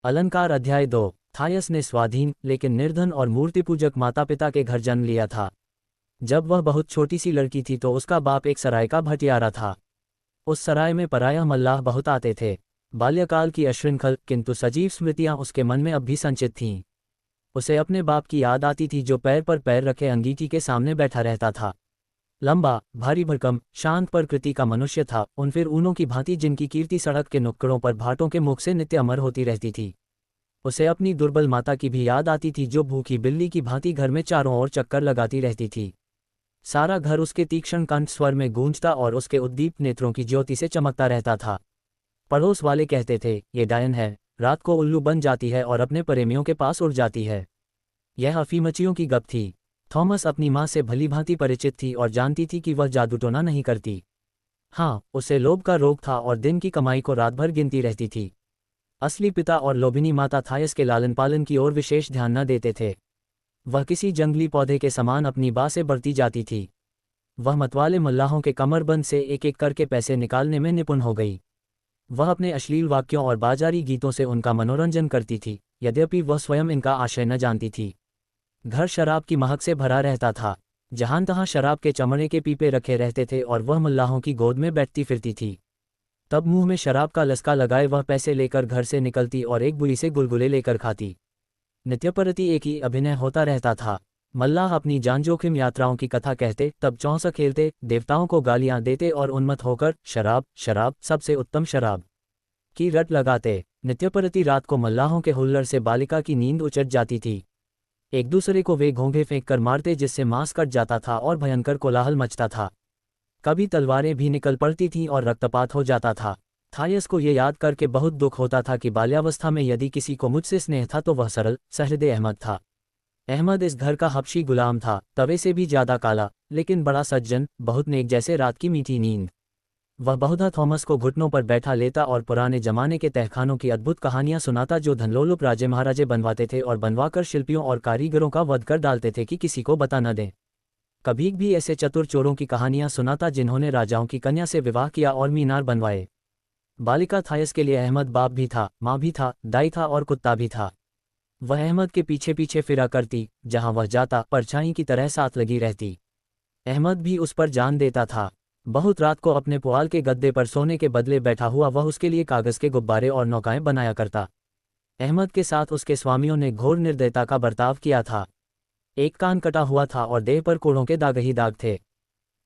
अलंकार अध्याय 2। थायस ने स्वाधीन लेकिन निर्धन और मूर्तिपूजक माता पिता के घर जन्म लिया था। जब वह बहुत छोटी सी लड़की थी तो उसका बाप एक सराय का भटियारा था। उस सराय में प्रायः मल्लाह बहुत आते थे। बाल्यकाल की अश्रृंखल किंतु सजीव स्मृतियां उसके मन में अब भी संचित थीं। उसे अपने बाप की याद आती थी जो पैर पर पैर रखे अंगीठी के सामने बैठा रहता था। लंबा, भारी भरकम, शांत प्रकृति का मनुष्य था, उन फिर ऊनों की भांति जिनकी कीर्ति सड़क के नुक्कड़ों पर भाटों के मुख से नित्य अमर होती रहती थी। उसे अपनी दुर्बल माता की भी याद आती थी जो भूखी बिल्ली की भांति घर में चारों ओर चक्कर लगाती रहती थी। सारा घर उसके तीक्ष्ण कंठ स्वर में गूंजता और उसके उद्दीप्त नेत्रों की ज्योति से चमकता रहता था। पड़ोस वाले कहते थे, ये डायन है, रात को उल्लू बन जाती है और अपने प्रेमियों के पास उड़ जाती है। यह अफीमचियों की गप थी। थॉमस अपनी माँ से भली भांति परिचित थी और जानती थी कि वह जादूटोना नहीं करती। हाँ, उसे लोभ का रोग था और दिन की कमाई को रात भर गिनती रहती थी। असली पिता और लोभिनी माता थायस के लालन पालन की ओर विशेष ध्यान न देते थे। वह किसी जंगली पौधे के समान अपनी बाँ से बढ़ती जाती थी। वह मतवाले मल्लाहों के कमरबंद से एक एक करके पैसे निकालने में निपुण हो गई। वह अपने अश्लील वाक्यों और बाजारी गीतों से उनका मनोरंजन करती थी, यद्यपि वह स्वयं इनका आशय न जानती थी। घर शराब की महक से भरा रहता था। जहां तहां शराब के चमड़े के पीपे रखे रहते थे और वह मल्लाहों की गोद में बैठती फिरती थी। तब मुंह में शराब का लस्का लगाए वह पैसे लेकर घर से निकलती और एक बुरी से गुलगुले लेकर खाती। नित्यप्रति एक ही अभिनय होता रहता था। मल्लाह अपनी जान जोखिम यात्राओं की कथा कहते, तब चौंसा खेलते, देवताओं को गालियां देते और उन्मत्त होकर शराब शराब, सबसे उत्तम शराब की रट लगाते। नित्यप्रति रात को मल्लाहों के हुल्लड़ से बालिका की नींद उचट जाती थी। एक दूसरे को वे घोंघे फेंक कर मारते जिससे मांस कट जाता था और भयंकर कोलाहल मचता था। कभी तलवारें भी निकल पड़ती थीं और रक्तपात हो जाता था। थायस को ये याद करके बहुत दुख होता था कि बाल्यावस्था में यदि किसी को मुझसे स्नेह था तो वह सरल सहृदय अहमद था। अहमद इस घर का हबशी गुलाम था, तवे से भी ज्यादा काला, लेकिन बड़ा सज्जन, बहुत नेक, जैसे रात की मीठी नींद। वह बहुधा थॉमस को घुटनों पर बैठा लेता और पुराने जमाने के तहखानों की अद्भुत कहानियां सुनाता जो धनलोलुप राजे महाराजे बनवाते थे और बनवाकर शिल्पियों और कारीगरों का वध कर डालते थे कि किसी को बता न दें। कभी भी ऐसे चतुर चोरों की कहानियां सुनाता जिन्होंने राजाओं की कन्या से विवाह किया और मीनार बनवाए। बालिका थायस के लिए अहमद बाप भी था, माँ भी था, दाई था और कुत्ता भी था। वह अहमद के पीछे पीछे फिरा करती, जहां वह जाता परछाई की तरह साथ लगी रहती। अहमद भी उस पर जान देता था। बहुत रात को अपने पुआल के गद्दे पर सोने के बदले बैठा हुआ वह उसके लिए कागज के गुब्बारे और नौकाएं बनाया करता। अहमद के साथ उसके स्वामियों ने घोर निर्दयता का बर्ताव किया था। एक कान कटा हुआ था और देह पर कोड़ों के दाग ही दाग थे,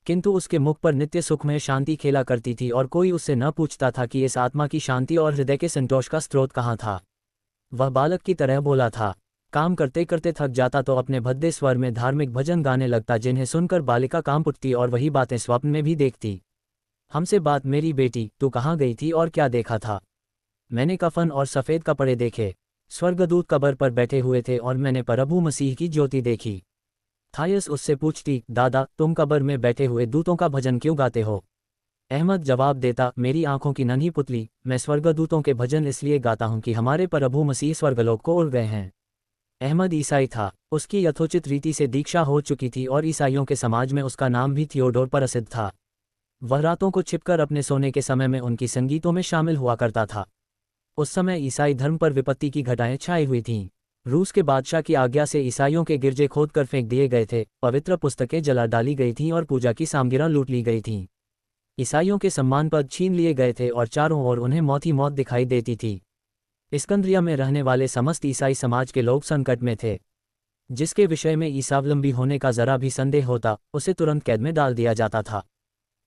किंतु उसके मुख पर नित्य सुखमय शांति खेला करती थी और कोई उससे न पूछता था कि इस आत्मा की शांति और हृदय के संतोष का स्रोत कहाँ था। वह बालक की तरह बोला था। काम करते करते थक जाता तो अपने भद्दे स्वर में धार्मिक भजन गाने लगता जिन्हें सुनकर बालिका कांप उठती और वही बातें स्वप्न में भी देखती। हमसे बात, मेरी बेटी, तू कहाँ गई थी और क्या देखा था? मैंने कफन और सफ़ेद कपड़े देखे। स्वर्गदूत कब्र पर बैठे हुए थे और मैंने प्रभु मसीह की ज्योति देखी। थायस उससे पूछती, दादा, तुम कब्र में बैठे हुए दूतों का भजन क्यों गाते हो? अहमद जवाब देता, मेरी आंखों की नन्ही पुतली, मैं स्वर्गदूतों के भजन इसलिए गाता हूं कि हमारे प्रभु मसीह स्वर्गलोक को उड़ गए हैं। अहमद ईसाई था। उसकी यथोचित रीति से दीक्षा हो चुकी थी और ईसाइयों के समाज में उसका नाम भी थियोडोर प्रसिद्ध था। वह रातों को छिपकर अपने सोने के समय में उनकी संगीतों में शामिल हुआ करता था। उस समय ईसाई धर्म पर विपत्ति की घटाएं छाई हुई थीं। रूस के बादशाह की आज्ञा से ईसाइयों के गिरजे खोद कर फेंक दिए गए थे, पवित्र पुस्तकें जला डाली गई थीं और पूजा की सामग्रियां लूट ली गई थीं। ईसाइयों के सम्मान पद छीन लिए गए थे और चारों ओर उन्हें मौत ही मौत दिखाई देती थी। इस्कंद्रिया में रहने वाले समस्त ईसाई समाज के लोग संकट में थे। जिसके विषय में ईसावलंबी होने का जरा भी संदेह होता, उसे तुरंत कैद में डाल दिया जाता था।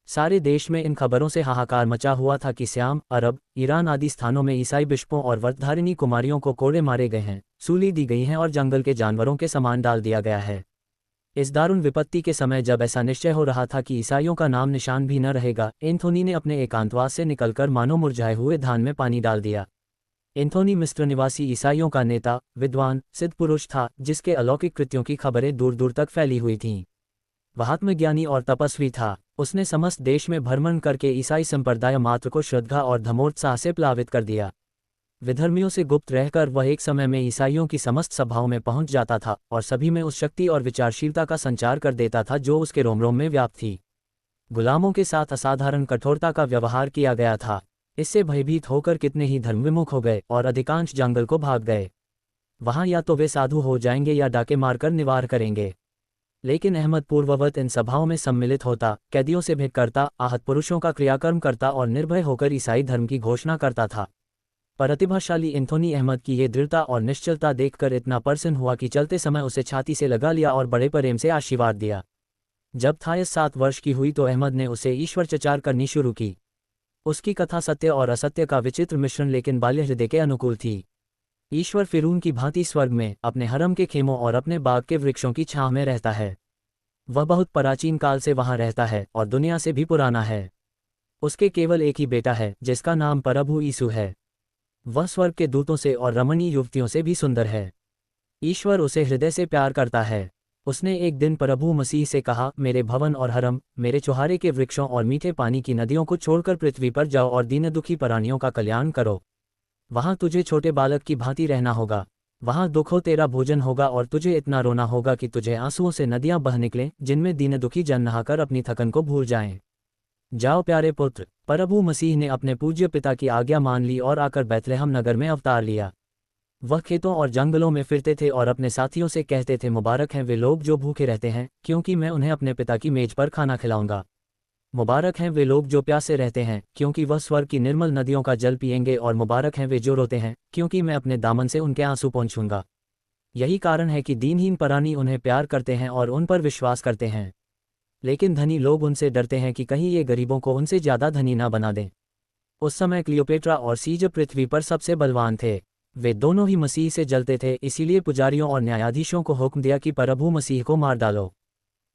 सारे देश में इन खबरों से हाहाकार मचा हुआ था कि श्याम, अरब, ईरान आदि स्थानों में ईसाई बिशपों और व्रतधारिणी कुमारियों को कोड़े मारे गए हैं, सूली दी गई हैं और जंगल के जानवरों के समान डाल दिया गया है। इस दारुण विपत्ति के समय जब ऐसा निश्चय हो रहा था कि ईसाइयों का नाम निशान भी न रहेगा, एंथोनी ने अपने एकांतवास से निकलकर मानो मुरझाए हुए धान में पानी डाल दिया। एंथोनी मिस्र निवासी ईसाइयों का नेता, विद्वान, सिद्ध पुरुष था जिसके अलौकिक कृत्यों की खबरें दूर दूर तक फैली हुई थीं। वह आत्मज्ञानी और तपस्वी था। उसने समस्त देश में भ्रमण करके ईसाई संप्रदाय मात्र को श्रद्धा और धर्मोत्साह से प्लावित कर दिया। विधर्मियों से गुप्त रहकर वह एक समय में ईसाइयों की समस्त सभाओं में पहुंच जाता था और सभी में उस शक्ति और विचारशीलता का संचार कर देता था जो उसके रोम रोम में व्याप्त थी। गुलामों के साथ असाधारण कठोरता का व्यवहार किया गया था। इससे भयभीत होकर कितने ही धर्मविमुख हो गए और अधिकांश जंगल को भाग गए। वहां या तो वे साधु हो जाएंगे या डाके मारकर निवार करेंगे। लेकिन अहमद पूर्ववत इन सभाओं में सम्मिलित होता, कैदियों से भेंट करता, आहत पुरुषों का क्रियाकर्म करता और निर्भय होकर ईसाई धर्म की घोषणा करता था। प्रतिभाशाली एंथोनी अहमद की ये दृढ़ता और निश्चलता देखकर इतना प्रसन्न हुआ कि चलते समय उसे छाती से लगा लिया और बड़े प्रेम से आशीर्वाद दिया। जब थायस 7 वर्ष की हुई तो अहमद ने उसे ईश्वर चर्चा करनी शुरू की। उसकी कथा सत्य और असत्य का विचित्र मिश्रण लेकिन बाल्य हृदय के अनुकूल थी। ईश्वर फिरौन की भांति स्वर्ग में अपने हरम के खेमों और अपने बाग के वृक्षों की छांव में रहता है। वह बहुत प्राचीन काल से वहां रहता है और दुनिया से भी पुराना है। उसके केवल एक ही बेटा है जिसका नाम प्रभु यीशु है। वह स्वर्ग के दूतों से और रमणीय युवतियों से भी सुंदर है। ईश्वर उसे हृदय से प्यार करता है। उसने एक दिन प्रभु मसीह से कहा, मेरे भवन और हरम, मेरे चौहारे के वृक्षों और मीठे पानी की नदियों को छोड़कर पृथ्वी पर जाओ और दीन दुखी प्राणियों का कल्याण करो। वहां तुझे छोटे बालक की भांति रहना होगा। वहां दुखों तेरा भोजन होगा और तुझे इतना रोना होगा कि तुझे आंसुओं से नदियां बह निकलें, जिनमें दीन दुखी जन नहाकर अपनी थकन को भूल जाएं। जाओ प्यारे पुत्र। प्रभु मसीह ने अपने पूज्य पिता की आज्ञा मान ली और आकर बैतलहम नगर में अवतार लिया। वह खेतों और जंगलों में फिरते थे और अपने साथियों से कहते थे, मुबारक हैं वे लोग जो भूखे रहते हैं, क्योंकि मैं उन्हें अपने पिता की मेज पर खाना खिलाऊंगा। मुबारक हैं वे लोग जो प्यासे रहते हैं, क्योंकि वह स्वर्ग की निर्मल नदियों का जल पिएंगे। और मुबारक हैं वे जो रोते हैं, क्योंकि मैं अपने दामन से उनके आंसू पहुंचूंगा। यही कारण है कि दीनहीन प्राणी उन्हें प्यार करते हैं और उन पर विश्वास करते हैं। लेकिन धनी लोग उनसे डरते हैं कि कहीं ये गरीबों को उनसे ज़्यादा धनी ना बना दें। उस समय क्लियोपेट्रा और सीजर पृथ्वी पर सबसे बलवान थे। वे दोनों ही मसीह से जलते थे, इसीलिए पुजारियों और न्यायाधीशों को हुक्म दिया कि प्रभु मसीह को मार डालो।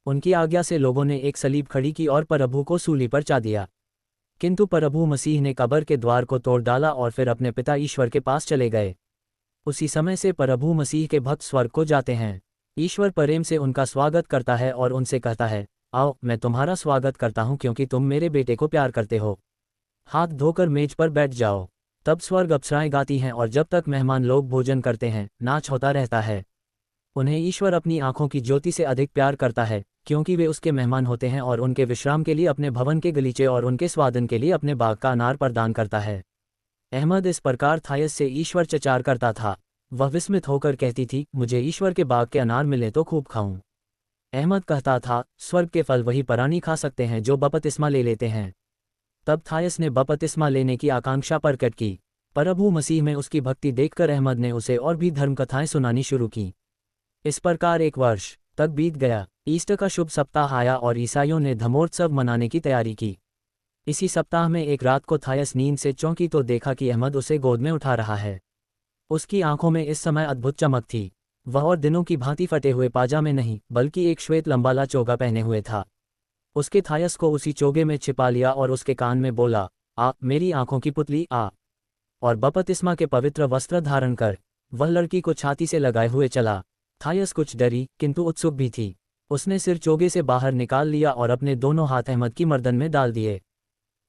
उनकी आज्ञा से लोगों ने एक सलीब खड़ी की और प्रभु को सूली पर चा दिया। किंतु प्रभु मसीह ने कब्र के द्वार को तोड़ डाला और फिर अपने पिता ईश्वर के पास चले गए। उसी समय से प्रभु मसीह के भक्त स्वर्ग को जाते हैं। ईश्वर प्रेम से उनका स्वागत करता है और उनसे कहता है, आओ मैं तुम्हारा स्वागत करता हूं क्योंकि तुम मेरे बेटे को प्यार करते हो। हाथ धोकर मेज पर बैठ जाओ। तब स्वर्ग अप्सराएं गाती हैं और जब तक मेहमान लोग भोजन करते हैं, नाच होता रहता है। उन्हें ईश्वर अपनी आंखों की ज्योति से अधिक प्यार करता है, क्योंकि वे उसके मेहमान होते हैं और उनके विश्राम के लिए अपने भवन के गलीचे और उनके स्वादन के लिए अपने बाग का अनार प्रदान करता है। अहमद इस प्रकार थायस से ईश्वर चचार करता था। वह विस्मित होकर कहती थी, मुझे ईश्वर के बाग के अनार मिले तो खूब खाऊं। अहमद कहता था, स्वर्ग के फल वही प्राणी खा सकते हैं जो बपतिस्मा ले लेते हैं। तब थायस ने बपतिस्मा लेने की आकांक्षा प्रकट की। प्रभु मसीह में उसकी भक्ति देखकर अहमद ने उसे और भी धर्म कथाएं सुनानी शुरू की। इस प्रकार 1 वर्ष तक बीत गया। ईस्टर का शुभ सप्ताह आया और ईसाइयों ने धर्मोत्सव मनाने की तैयारी की। इसी सप्ताह में एक रात को थायस नींद से चौंकी तो देखा कि अहमद उसे गोद में उठा रहा है। उसकी आंखों में इस समय अद्भुत चमक थी। वह और दिनों की भांति फटे हुए पाजामे नहीं, बल्कि एक श्वेत लंबाला चोगा पहने हुए था। उसके थायस को उसी चोगे में छिपा लिया और उसके कान में बोला, आ मेरी आंखों की पुतली आ। और बपतिस्मा के पवित्र वस्त्र धारण कर। वह लड़की को छाती से लगाए हुए चला। थायस कुछ डरी किंतु उत्सुक भी थी। उसने सिर चोगे से बाहर निकाल लिया और अपने दोनों हाथ अहमद की गर्दन में डाल दिए।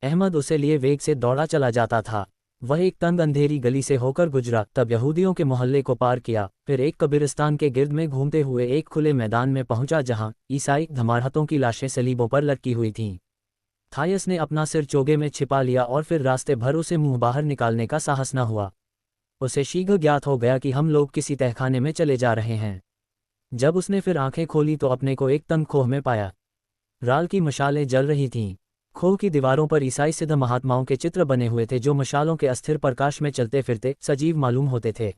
अहमद उसे लिए वेग से दौड़ा चला जाता था। वह एक तंग अंधेरी गली से होकर गुजरा, तब यहूदियों के मोहल्ले को पार किया, फिर एक कब्रिस्तान के गिर्द में घूमते हुए एक खुले मैदान में पहुंचा जहां ईसाई धमारहतों की लाशें सलीबों पर लटकी हुई थीं। थायस ने अपना सिर चोगे में छिपा लिया और फिर रास्ते भर उसे मुंह बाहर निकालने का साहस न हुआ। उसे शीघ्र ज्ञात हो गया कि हम लोग किसी तहखाने में चले जा रहे हैं। जब उसने फिर आंखें खोली तो अपने को एक तंग खोह में पाया। राल की मशालें जल रही थीं। खोह की दीवारों पर ईसाई सिद्ध महात्माओं के चित्र बने हुए थे जो मशालों के अस्थिर प्रकाश में चलते फिरते सजीव मालूम होते थे।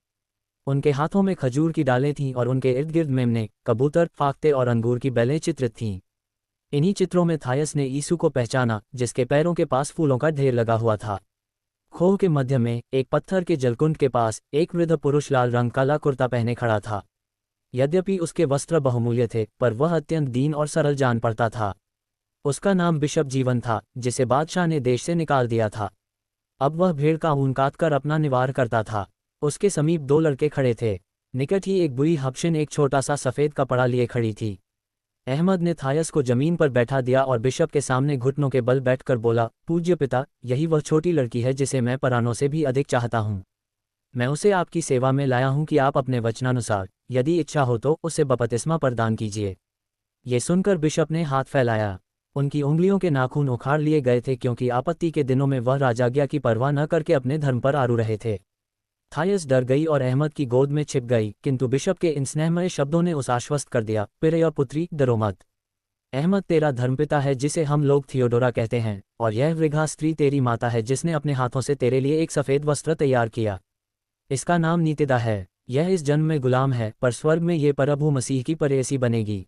उनके हाथों में खजूर की डालें थीं और उनके इर्द गिर्द मेमने, कबूतर, फाख्ते और अंगूर की बेलें चित्रित थीं। इन्हीं चित्रों में थायस ने यीशु को पहचाना, जिसके पैरों के पास फूलों का ढेर लगा हुआ था। खोह के मध्य में एक पत्थर के जलकुंड के पास एक वृद्ध पुरुष लाल रंग काला कुर्ता पहने खड़ा था। यद्यपि उसके वस्त्र बहुमूल्य थे, पर वह अत्यंत दीन और सरल जान पड़ता था। उसका नाम बिशप जीवन था, जिसे बादशाह ने देश से निकाल दिया था। अब वह भेड़ का ऊन काटकर अपना निवार करता था। उसके समीप 2 लड़के खड़े थे। निकट ही एक बुरी हबशिन एक छोटा सा सफ़ेद कपड़ा लिए खड़ी थी। अहमद ने थायस को जमीन पर बैठा दिया और बिशप के सामने घुटनों के बल बैठकर बोला, पूज्य पिता, यही वह छोटी लड़की है जिसे मैं प्राणों से भी अधिक चाहता हूँ। मैं उसे आपकी सेवा में लाया हूँ कि आप अपने वचनानुसार, यदि इच्छा हो तो, उसे बपतिस्मा प्रदान कीजिए। ये सुनकर बिशप ने हाथ फैलाया। उनकी उंगलियों के नाखून उखाड़ लिए गए थे क्योंकि आपत्ति के दिनों में वह राजाज्ञा की परवाह न करके अपने धर्म पर आरू रहे थे। थायस डर गई और अहमद की गोद में छिप गई, किंतु बिशप के इन स्नेहमय शब्दों ने उसे आश्वस्त कर दिया, पिरया पुत्री, डरो मत। अहमद तेरा धर्मपिता है जिसे हम लोग थियोडोरा कहते हैं, और यह वृद्धा स्त्री तेरी माता है जिसने अपने हाथों से तेरे लिए एक सफ़ेद वस्त्र तैयार किया। इसका नाम नीतिदा है। यह इस जन्म में गुलाम है, पर स्वर्ग में ये प्रभु मसीह की प्रेयसी बनेगी।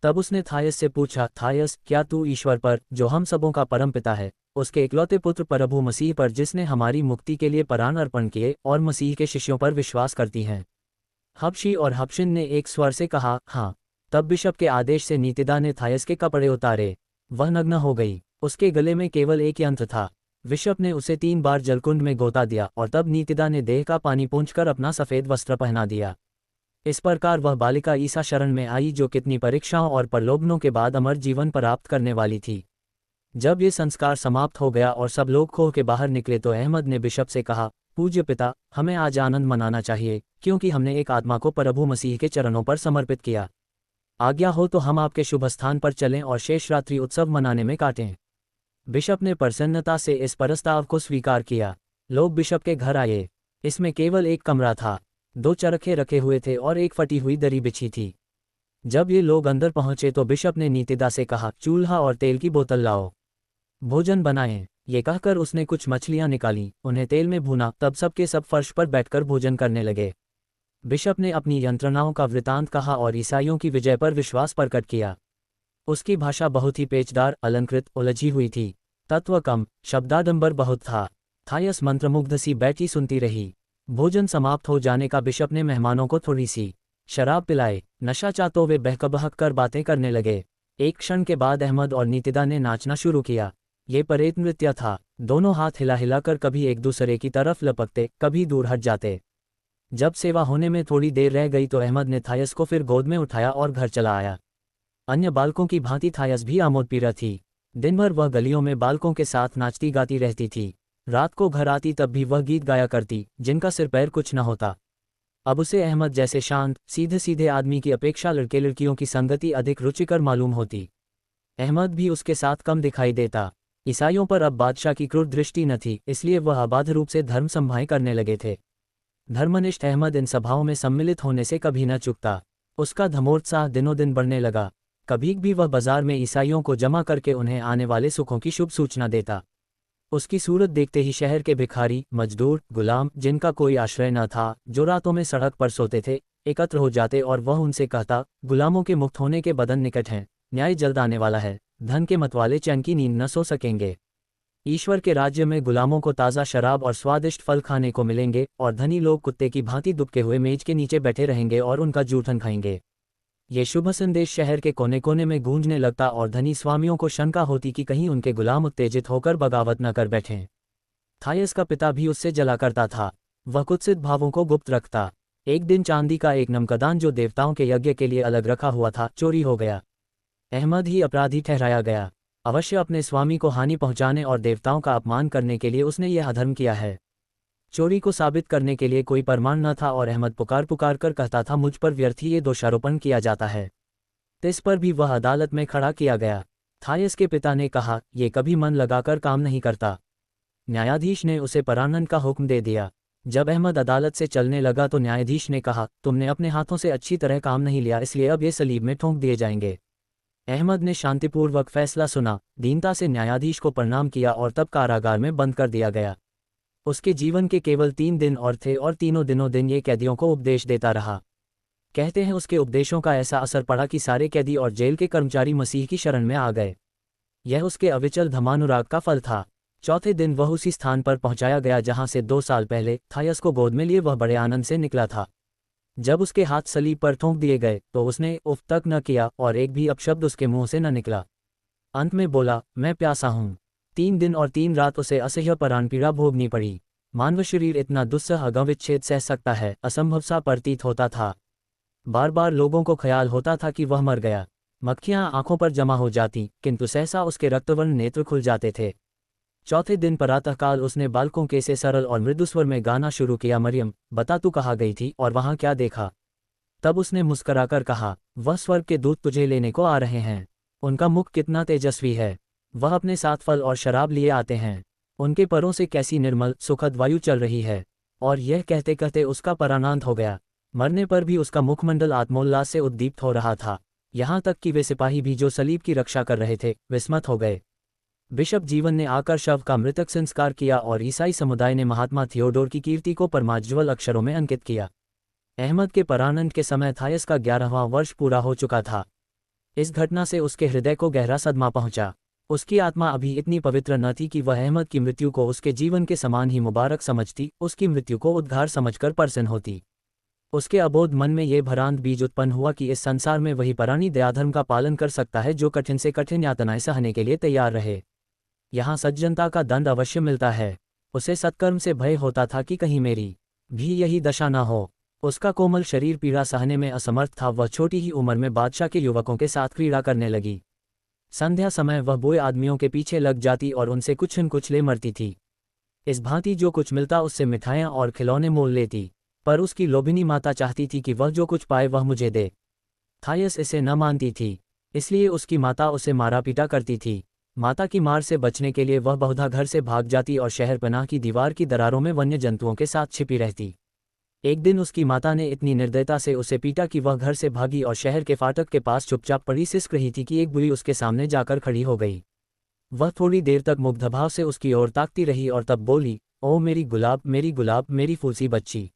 तब उसने थायस से पूछा, थायस, क्या तू ईश्वर पर, जो हम सबों का परमपिता है, उसके इकलौते पुत्र प्रभु मसीह पर जिसने हमारी मुक्ति के लिए प्राण अर्पण किए, और मसीह के शिष्यों पर विश्वास करती हैं? हबशी और हबशिन ने एक स्वर से कहा, हाँ। तब बिशप के आदेश से नीतिदा ने थायस के कपड़े उतारे। वह नग्न हो गई। उसके गले में केवल एक यंत्र था। बिशप ने उसे 3 बार जलकुंड में गोता दिया और तब नीतिदा ने देह का पानी पूंछकर अपना सफ़ेद वस्त्र पहना दिया। इस प्रकार वह बालिका ईसा शरण में आई जो कितनी परीक्षाओं और प्रलोभनों के बाद अमर जीवन प्राप्त करने वाली थी। जब ये संस्कार समाप्त हो गया और सब लोग खोह के बाहर निकले तो अहमद ने बिशप से कहा, पूज्य पिता, हमें आज आनंद मनाना चाहिए क्योंकि हमने एक आत्मा को प्रभु मसीह के चरणों पर समर्पित किया। आज्ञा हो तो हम आपके शुभ स्थान पर चलें और शेष रात्रि उत्सव मनाने में काटें। बिशप ने प्रसन्नता से इस प्रस्ताव को स्वीकार किया। लोग बिशप के घर आए। इसमें केवल एक कमरा था, 2 चरखे रखे हुए थे और एक फटी हुई दरी बिछी थी। जब ये लोग अंदर पहुंचे तो बिशप ने नीतिदा से कहा, चूल्हा और तेल की बोतल लाओ, भोजन बनाएं। ये कहकर उसने कुछ मछलियां निकाली, उन्हें तेल में भूना, तब सबके सब फर्श पर बैठकर भोजन करने लगे। बिशप ने अपनी यंत्रणाओं का वृतांत कहा और ईसाइयों की विजय पर विश्वास प्रकट किया। उसकी भाषा बहुत ही पेचदार, अलंकृत, उलझी हुई थी। तत्व कम, शब्दाडंबर बहुत था। थायस मंत्रमुग्ध सी बैठी सुनती रही। भोजन समाप्त हो जाने का बिशप ने मेहमानों को थोड़ी सी शराब पिलाई। नशा चाहते वे बहक कर बातें करने लगे। एक क्षण के बाद अहमद और नीतिदा ने नाचना शुरू किया। ये प्रेत नृत्य था। दोनों हाथ हिला हिलाकर कभी एक दूसरे की तरफ लपकते, कभी दूर हट जाते। जब सेवा होने में थोड़ी देर रह गई तो अहमद ने थायस को फिर गोद में उठाया और घर चला आया। अन्य बालकों की भांति थायस भी आमोदपीरा थी। दिन भर वह गलियों में बालकों के साथ नाचती गाती रहती थी। रात को घर आती तब भी वह गीत गाया करती, जिनका सिर पैर कुछ न होता। अब उसे अहमद जैसे शांत, सीधे सीधे आदमी की अपेक्षा लड़के लड़कियों की संगति अधिक रुचिकर मालूम होती। अहमद भी उसके साथ कम दिखाई देता। ईसाइयों पर अब बादशाह की क्रूर दृष्टि न थी, इसलिए वह अबाध रूप से धर्म संभाएं करने लगे थे। धर्मनिष्ठ अहमद इन सभाओं में सम्मिलित होने से कभी न चूकता। उसका धर्मोत्साह दिनों दिन बढ़ने लगा। कभी भी वह बाजार में ईसाइयों को जमा करके उन्हें आने वाले सुखों की शुभ सूचना देता। उसकी सूरत देखते ही शहर के भिखारी, मजदूर, गुलाम, जिनका कोई आश्रय न था, जो रातों में सड़क पर सोते थे, एकत्र हो जाते और वह उनसे कहता, गुलामों के मुक्त होने के बदन निकट हैं, न्याय जल्द आने वाला है, धन के मतवाले चैन की नींद न सो सकेंगे। ईश्वर के राज्य में गुलामों को ताज़ा शराब और स्वादिष्ट फल खाने को मिलेंगे और धनी लोग कुत्ते की भांति दुबके हुए मेज के नीचे बैठे रहेंगे और उनका जूठन खाएंगे। ये शुभ संदेश शहर के कोने कोने में गूंजने लगता और धनी स्वामियों को शंका होती कि कहीं उनके गुलाम उत्तेजित होकर बगावत न कर बैठें। थायस का पिता भी उससे जला करता था। वह कुत्सित भावों को गुप्त रखता। एक दिन चांदी का एक नमकदान जो देवताओं के यज्ञ के लिए अलग रखा हुआ था, चोरी हो गया। अहमद ही अपराधी ठहराया गया। अवश्य अपने स्वामी को हानि पहुंचाने और देवताओं का अपमान करने के लिए उसने यह अधर्म किया है। चोरी को साबित करने के लिए कोई प्रमाण न था और अहमद पुकार पुकार कर कहता था, मुझ पर व्यर्थ ही ये दोषारोपण किया जाता है। इस पर भी वह अदालत में खड़ा किया गया। थायस के पिता ने कहा, ये कभी मन लगाकर काम नहीं करता। न्यायाधीश ने उसे परानंद का हुक्म दे दिया। जब अहमद अदालत से चलने लगा तो न्यायाधीश ने कहा, तुमने अपने हाथों से अच्छी तरह काम नहीं लिया, इसलिए अब ये सलीब में ठोंक दिए जाएंगे। अहमद ने शांतिपूर्वक फैसला सुना, दीनता से न्यायाधीश को प्रणाम किया और तब कारागार में बंद कर दिया गया। उसके जीवन के केवल 3 दिन और थे और तीनों दिनों दिन ये कैदियों को उपदेश देता रहा। कहते हैं उसके उपदेशों का ऐसा असर पड़ा कि सारे कैदी और जेल के कर्मचारी मसीह की शरण में आ गए। यह उसके अविचल धर्मानुराग का फल था। चौथे दिन वह उसी स्थान पर पहुंचाया गया जहां से 2 साल पहले थायस को गोद में लिए वह बड़े आनंद से निकला था। जब उसके हाथ सलीब पर ठोंक दिए गए तो उसने उफ तक न किया और एक भी अपशब्द उसके मुंह से न निकला। अंत में बोला, मैं प्यासा हूं। 3 दिन और 3 रात उसे असह्य प्राणपीड़ा भोगनी पड़ी। मानव शरीर इतना दुस्सह अगविच्छेद सह सकता है, असंभव सा प्रतीत होता था। बार बार लोगों को ख्याल होता था कि वह मर गया। मक्खियां आंखों पर जमा हो जाती, किंतु सहसा उसके रक्तवर्ण नेत्र खुल जाते थे। चौथे दिन प्रातःकाल उसने बालकों के से सरल और मृदु स्वर में गाना शुरू किया, मरियम, बता तू कहाँ गई थी और वहां क्या देखा। तब उसने मुस्कराकर कहा, वह स्वर्ग के दूत तुझे लेने को आ रहे हैं। उनका मुख कितना तेजस्वी है, वह अपने साथ फल और शराब लिए आते हैं। उनके परों से कैसी निर्मल सुखद वायु चल रही है। और यह कहते कहते उसका प्राणांत हो गया। मरने पर भी उसका मुखमंडल आत्मोल्लास से उद्दीप्त हो रहा था। यहाँ तक कि वे सिपाही भी जो सलीब की रक्षा कर रहे थे विस्मत हो गए। बिशप जीवन ने आकर शव का मृतक संस्कार किया और ईसाई समुदाय ने महात्मा थियोडोर की कीर्ति को परमाज्वल अक्षरों में अंकित किया। अहमद के परानंद के समय थायस का 11वां वर्ष पूरा हो चुका था। इस घटना से उसके हृदय को गहरा सदमा पहुंचा। उसकी आत्मा अभी इतनी पवित्र न थी कि वह अहमद की मृत्यु को उसके जीवन के समान ही मुबारक समझती, उसकी मृत्यु को उद्धार समझकर प्रसन्न होती। उसके अबोध मन में ये भ्रांत बीज उत्पन्न हुआ कि इस संसार में वही परानी दयाधर्म का पालन कर सकता है जो कठिन से कठिन यातनाएं सहने के लिए तैयार रहे। यहाँ सज्जनता का दंड अवश्य मिलता है। उसे सत्कर्म से भय होता था कि कहीं मेरी भी यही दशा न हो। उसका कोमल शरीर पीड़ा सहने में असमर्थ था। वह छोटी ही उम्र में बादशाह के युवकों के साथ क्रीड़ा करने लगी। संध्या समय वह बोए आदमियों के पीछे लग जाती और उनसे कुछ न कुछ ले मरती थी। इस भांति जो कुछ मिलता उससे मिठाइयाँ और खिलौने मोल लेती। पर उसकी लोभिनी माता चाहती थी कि वह जो कुछ पाए वह मुझे दे। थायस इसे न मानती थी, इसलिए उसकी माता उसे मारा पीटा करती थी। माता की मार से बचने के लिए वह बहुधा घर से भाग जाती और शहरपनाह की दीवार की दरारों में वन्य जंतुओं के साथ छिपी रहती। एक दिन उसकी माता ने इतनी निर्दयता से उसे पीटा कि वह घर से भागी और शहर के फाटक के पास चुपचाप पड़ी सिसक रही थी कि एक बुरी उसके सामने जाकर खड़ी हो गई। वह थोड़ी देर तक मुग्धभाव से उसकी ओर ताकती रही और तब बोली, ओ मेरी गुलाब, मेरी फूसी बच्ची,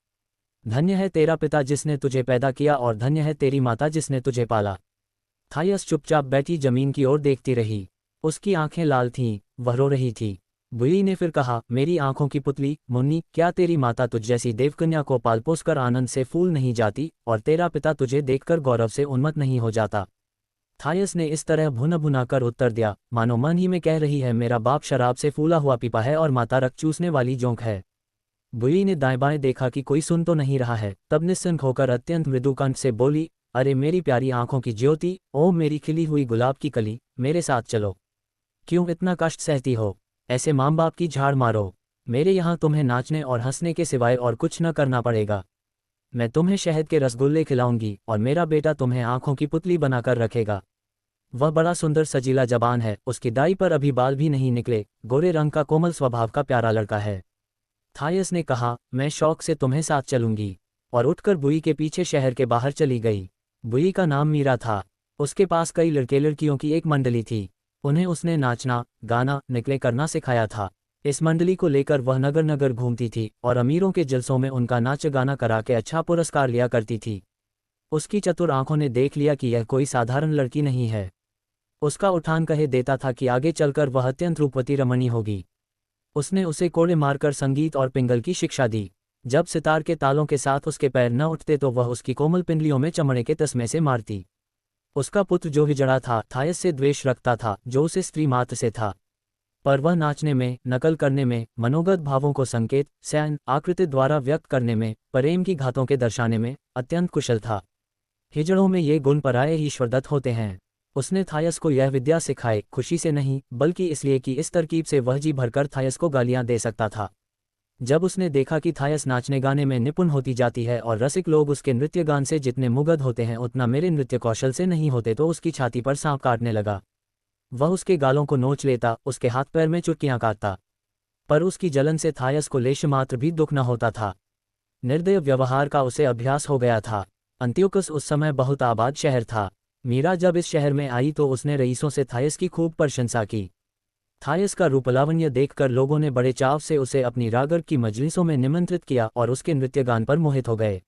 धन्य है तेरा पिता जिसने तुझे पैदा किया और धन्य है तेरी माता जिसने तुझे पाला। थायस चुपचाप बैठी जमीन की ओर देखती रही। उसकी आंखें लाल थीं, वह रो रही थी। बुई ने फिर कहा, मेरी आंखों की पुतली मुन्नी, क्या तेरी माता तुझ जैसी देवकन्या को पालपोस कर आनंद से फूल नहीं जाती और तेरा पिता तुझे देखकर गौरव से उन्मत्त नहीं हो जाता? थायस ने इस तरह भुना भुना कर उत्तर दिया, मानो मन ही में कह रही है, मेरा बाप शराब से फूला हुआ पीपा है और माता रक्त चूसने वाली जोंक है। बुई ने दाएं बाएं देखा कि कोई सुन तो नहीं रहा है, तब निस्संक होकर अत्यंत मृदु कंठ से बोली, अरे मेरी प्यारी आंखों की ज्योति, ओ मेरी खिली हुई गुलाब की कली, मेरे साथ चलो। क्यों इतना कष्ट सहती हो? ऐसे माँ बाप की झाड़ मारो। मेरे यहाँ तुम्हें नाचने और हंसने के सिवाय और कुछ न करना पड़ेगा। मैं तुम्हें शहद के रसगुल्ले खिलाऊंगी और मेरा बेटा तुम्हें आंखों की पुतली बनाकर रखेगा। वह बड़ा सुंदर सजीला जबान है, उसकी दाई पर अभी बाल भी नहीं निकले, गोरे रंग का कोमल स्वभाव का प्यारा लड़का है। थायस ने कहा, मैं शौक से तुम्हें साथ चलूंगी, और उठकर बुई के पीछे शहर के बाहर चली गई। बुई का नाम मीरा था। उसके पास कई लड़के लड़कियों की एक मंडली थी। उन्हें उसने नाचना गाना निकले करना सिखाया था। इस मंडली को लेकर वह नगर नगर घूमती थी और अमीरों के जलसों में उनका नाच गाना करा के अच्छा पुरस्कार लिया करती थी। उसकी चतुर आंखों ने देख लिया कि यह कोई साधारण लड़की नहीं है। उसका उठान कहे देता था कि आगे चलकर वह अत्यंत रूपवती रमणी होगी। उसने उसे कोड़े मारकर संगीत और पिंगल की शिक्षा दी। जब सितार के तालों के साथ उसके पैर न उठते तो वह उसकी कोमल पिंडलियों में चमड़े के तस्मे से मारती। उसका पुत्र जो हिजड़ा था, थायस से द्वेष रखता था, जो उसे स्त्री मात्र से था। पर वह नाचने में, नकल करने में, मनोगत भावों को संकेत, सैन, आकृति द्वारा व्यक्त करने में, प्रेम की घातों के दर्शाने में अत्यंत कुशल था। हिजड़ों में ये गुण पराये ईश्वरदत्त होते हैं। उसने थायस को यह विद्या सिखाई, खुशी से नहीं, बल्कि इसलिए कि इस तरकीब से वह जी भरकर थायस को गालियां दे सकता था। जब उसने देखा कि थायस नाचने गाने में निपुण होती जाती है और रसिक लोग उसके नृत्य गान से जितने मुग्ध होते हैं उतना मेरे नृत्य कौशल से नहीं होते, तो उसकी छाती पर सांप काटने लगा। वह उसके गालों को नोच लेता, उसके हाथ पैर में चुटकियां काटता, पर उसकी जलन से थायस को लेश मात्र भी दुख न होता था। निर्दय व्यवहार का उसे अभ्यास हो गया था। अंत्योकस उस समय बहुत आबाद शहर था। मीरा जब इस शहर में आई तो उसने रईसों से थायस की खूब प्रशंसा की। थायस का रूपलावण्य देखकर लोगों ने बड़े चाव से उसे अपनी रागर की मजलिसों में निमंत्रित किया और उसके नृत्य गान पर मोहित हो गए।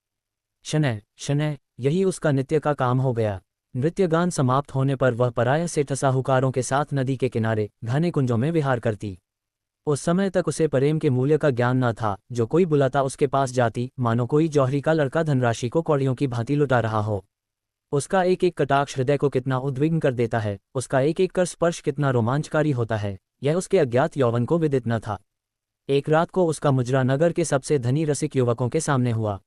शनय शनय, यही उसका नित्य का काम हो गया। नृत्य गान समाप्त होने पर वह पराया सेठ साहूकारों के साथ नदी के किनारे घने कुंजों में विहार करती। उस समय तक उसे प्रेम के मूल्य का ज्ञान न था। जो कोई बुलाता उसके पास जाती, मानो कोई जौहरी का लड़का धनराशि को कौड़ियों की भांति लुटा रहा हो। उसका एक एक कटाक्ष हृदय को कितना उद्विग्न कर देता है, उसका एक एक कर स्पर्श कितना रोमांचकारी होता है, यह उसके अज्ञात यौवन को विदित न था। एक रात को उसका मुजरा नगर के सबसे धनी रसिक युवकों के सामने हुआ।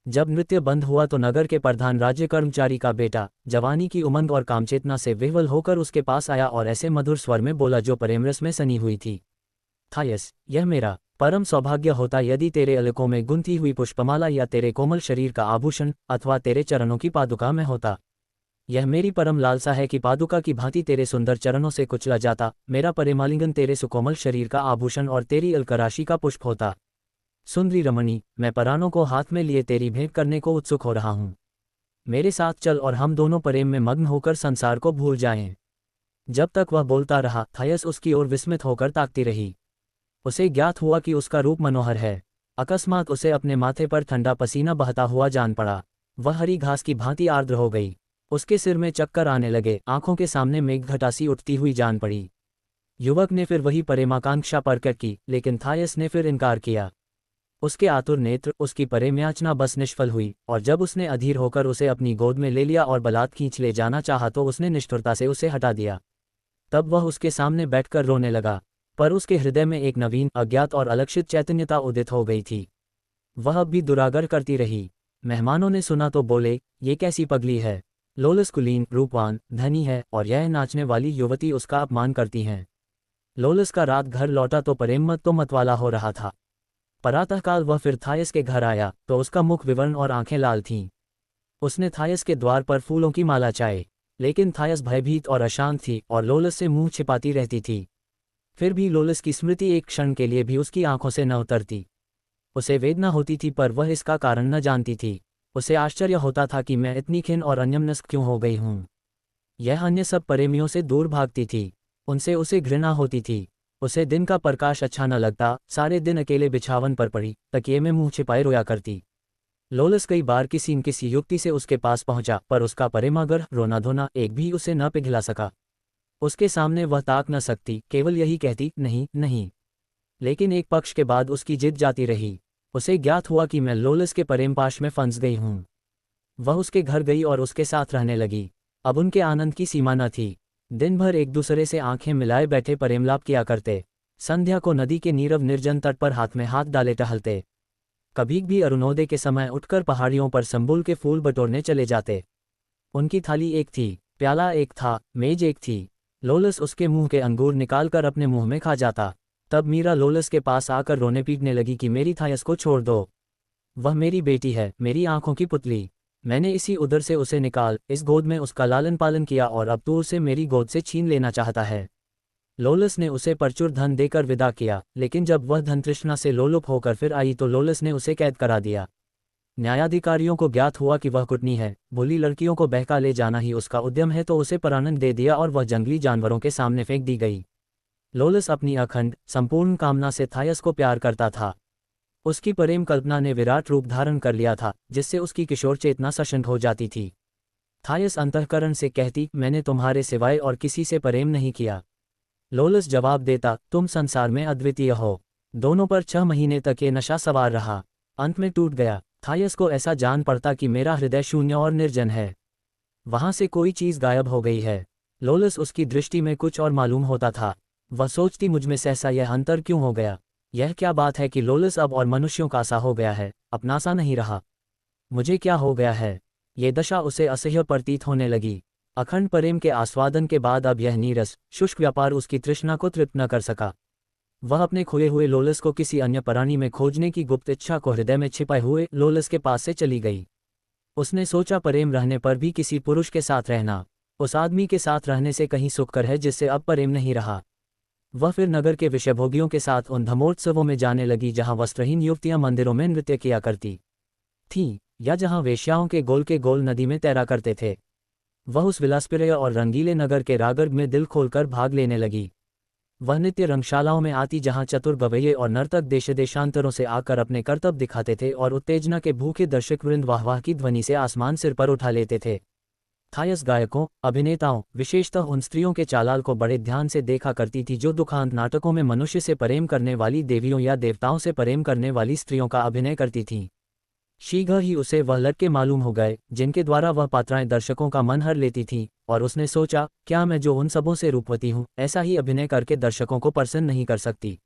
जब नृत्य बंद हुआ तो नगर के प्रधान राज्य कर्मचारी का बेटा जवानी की उमंग और कामचेतना से विह्वल होकर उसके पास आया और ऐसे मधुर स्वर में बोला जो प्रेमरस में सनी हुई थी, थायस, यह मेरा परम सौभाग्य होता यदि तेरे अलकों में गुंथी हुई पुष्पमाला या तेरे कोमल शरीर का आभूषण अथवा तेरे चरणों की पादुका में होता। यह मेरी परम लालसा है कि पादुका की भांति तेरे सुंदर चरणों से कुचला जाता, मेरा प्रेमालिंगन तेरे सुकोमल शरीर का आभूषण और तेरी अलकराशि का पुष्प होता। सुंदरी रमणी, मैं परानों को हाथ में लिए तेरी भेंट करने को उत्सुक हो रहा हूँ। मेरे साथ चल और हम दोनों प्रेम में मग्न होकर संसार को भूल जाएं। जब तक वह बोलता रहा, थायस उसकी ओर विस्मित होकर ताकती रही। उसे ज्ञात हुआ कि उसका रूप मनोहर है। अकस्मात उसे अपने माथे पर ठंडा पसीना बहता हुआ जान पड़ा। वह हरी घास की भांति आर्द्र हो गई। उसके सिर में चक्कर आने लगे, आंखों के सामने मेघघटासी उठती हुई जान पड़ी। युवक ने फिर वही प्रेमाकांक्षा प्रकट की, लेकिन थायस ने फिर इनकार किया। उसके आतुर नेत्र, उसकी प्रेमयाचना बस निष्फल हुई, और जब उसने अधीर होकर उसे अपनी गोद में ले लिया और बलात् खींच ले जाना चाहा तो उसने निष्ठुरता से उसे हटा दिया। तब वह उसके सामने बैठकर रोने लगा, पर उसके हृदय में एक नवीन, अज्ञात और अलक्षित चैतन्यता उदित हो गई थी। वह अब भी दुरागर करती रही। मेहमानों ने सुना तो बोले, ये कैसी पगली है। लोलस कुलीन, रूपवान, धनी है, और यह नाचने वाली युवती उसका अपमान करती हैं। लोलस का रात घर लौटा तो प्रेममत तो मतवाला हो रहा था। प्रातःकाल वह फिर थायस के घर आया तो उसका मुख विवर्ण और आंखें लाल थीं। उसने थायस के द्वार पर फूलों की माला चाई, लेकिन थायस भयभीत और अशांत थी और लोलस से मुंह छिपाती रहती थी। फिर भी लोलस की स्मृति एक क्षण के लिए भी उसकी आंखों से न उतरती। उसे वेदना होती थी, पर वह इसका कारण न जानती थी। उसे आश्चर्य होता था कि मैं इतनी खिन्न और अन्यमनस्क क्यों हो गई हूँ। यह अन्य सब प्रेमियों से दूर भागती थी, उनसे उसे घृणा होती थी। उसे दिन का प्रकाश अच्छा न लगता, सारे दिन अकेले बिछावन पर पड़ी तकिए में मुंह छिपाए रोया करती। लोलस कई बार किसी न किसी युक्ति से उसके पास पहुंचा, पर उसका प्रेमागर रोना धोना एक भी उसे न पिघला सका। उसके सामने वह ताक न सकती, केवल यही कहती, नहीं नहीं। लेकिन एक पक्ष के बाद उसकी जिद जाती रही। उसे ज्ञात हुआ कि मैं लोलस के प्रेमपाश में फंस गई हूँ। वह उसके घर गई और उसके साथ रहने लगी। अब उनके आनंद की सीमा न थी। दिन भर एक दूसरे से आंखें मिलाए बैठे प्रेमलाप किया करते। संध्या को नदी के नीरव निर्जन तट पर हाथ में हाथ डाले टहलते। कभी भी अरुणोदय के समय उठकर पहाड़ियों पर संबुल के फूल बटोरने चले जाते। उनकी थाली एक थी, प्याला एक था, मेज एक थी। लोलस उसके मुंह के अंगूर निकालकर अपने मुंह में खा जाता। तब मीरा लोलस के पास आकर रोने पीटने लगी कि मेरी थायस को छोड़ दो। वह मेरी बेटी है, मेरी आंखों की पुतली। मैंने इसी उधर से उसे निकाल इस गोद में उसका लालन पालन किया, और अब तू उसे मेरी गोद से छीन लेना चाहता है। लोलस ने उसे प्रचुर धन देकर विदा किया, लेकिन जब वह धन तृष्णा से लोलुप होकर फिर आई तो लोलस ने उसे कैद करा दिया। न्यायाधिकारियों को ज्ञात हुआ कि वह कुटनी है, भोली लड़कियों को बहका ले जाना ही उसका उद्यम है, तो उसे परानंद दे दिया और वह जंगली जानवरों के सामने फेंक दी गई। लोलस अपनी अखंड संपूर्ण कामना से थायस को प्यार करता था। उसकी प्रेम कल्पना ने विराट रूप धारण कर लिया था, जिससे उसकी किशोर चेतना सशंक हो जाती थी। थायस अंतःकरण से कहती, मैंने तुम्हारे सिवाय और किसी से प्रेम नहीं किया। लोलस जवाब देता, तुम संसार में अद्वितीय हो। दोनों पर 6 महीने तक ये नशा सवार रहा, अंत में टूट गया। थायस को ऐसा जान पड़ता कि मेरा हृदय शून्य और निर्जन है, वहां से कोई चीज गायब हो गई है। लोलस उसकी दृष्टि में कुछ और मालूम होता था। वह सोचती, मुझमें सहसा यह अंतर क्यों हो गया। यह क्या बात है कि लोलस अब और मनुष्यों का सा हो गया है, अपना सा नहीं रहा। मुझे क्या हो गया है। ये दशा उसे असह्य प्रतीत होने लगी। अखंड प्रेम के आस्वादन के बाद अब यह नीरस शुष्क व्यापार उसकी तृष्णा को तृप्त न कर सका। वह अपने खोए हुए लोलस को किसी अन्य प्राणी में खोजने की गुप्त इच्छा को हृदय में छिपाए हुए लोलस के पास से चली गई। उसने सोचा, प्रेम रहने पर भी किसी पुरुष के साथ रहना उस आदमी के साथ रहने से कहीं सुखकर है जिससे अब प्रेम नहीं रहा। वह फिर नगर के विषयभोगियों के साथ उन धर्मोत्सवों में जाने लगी जहां वस्त्रहीन युवतियां मंदिरों में नृत्य किया करती थीं, या जहां वेश्याओं के गोल नदी में तैरा करते थे। वह उस विलासप्रिय और रंगीले नगर के रागर्भ में दिल खोलकर भाग लेने लगी। वह नित्य रंगशालाओं में आती जहां चतुर गवैये और नर्तक देश देशांतरों से आकर अपने करतब दिखाते थे और उत्तेजना के भूखे दर्शक वृंद वाहवाह की ध्वनि से आसमान सिर पर उठा लेते थे। थायस गायकों, अभिनेताओं, विशेषतः उन स्त्रियों के चालाल को बड़े ध्यान से देखा करती थी जो दुखांत नाटकों में मनुष्य से प्रेम करने वाली देवियों या देवताओं से प्रेम करने वाली स्त्रियों का अभिनय करती थीं। शीघ्र ही उसे वह लड़के मालूम हो गए जिनके द्वारा वह पात्राएं दर्शकों का मन हर लेती थीं, और उसने सोचा, क्या मैं जो उन सबों से रूपवती हूँ, ऐसा ही अभिनय करके दर्शकों को प्रसन्न नहीं कर सकती।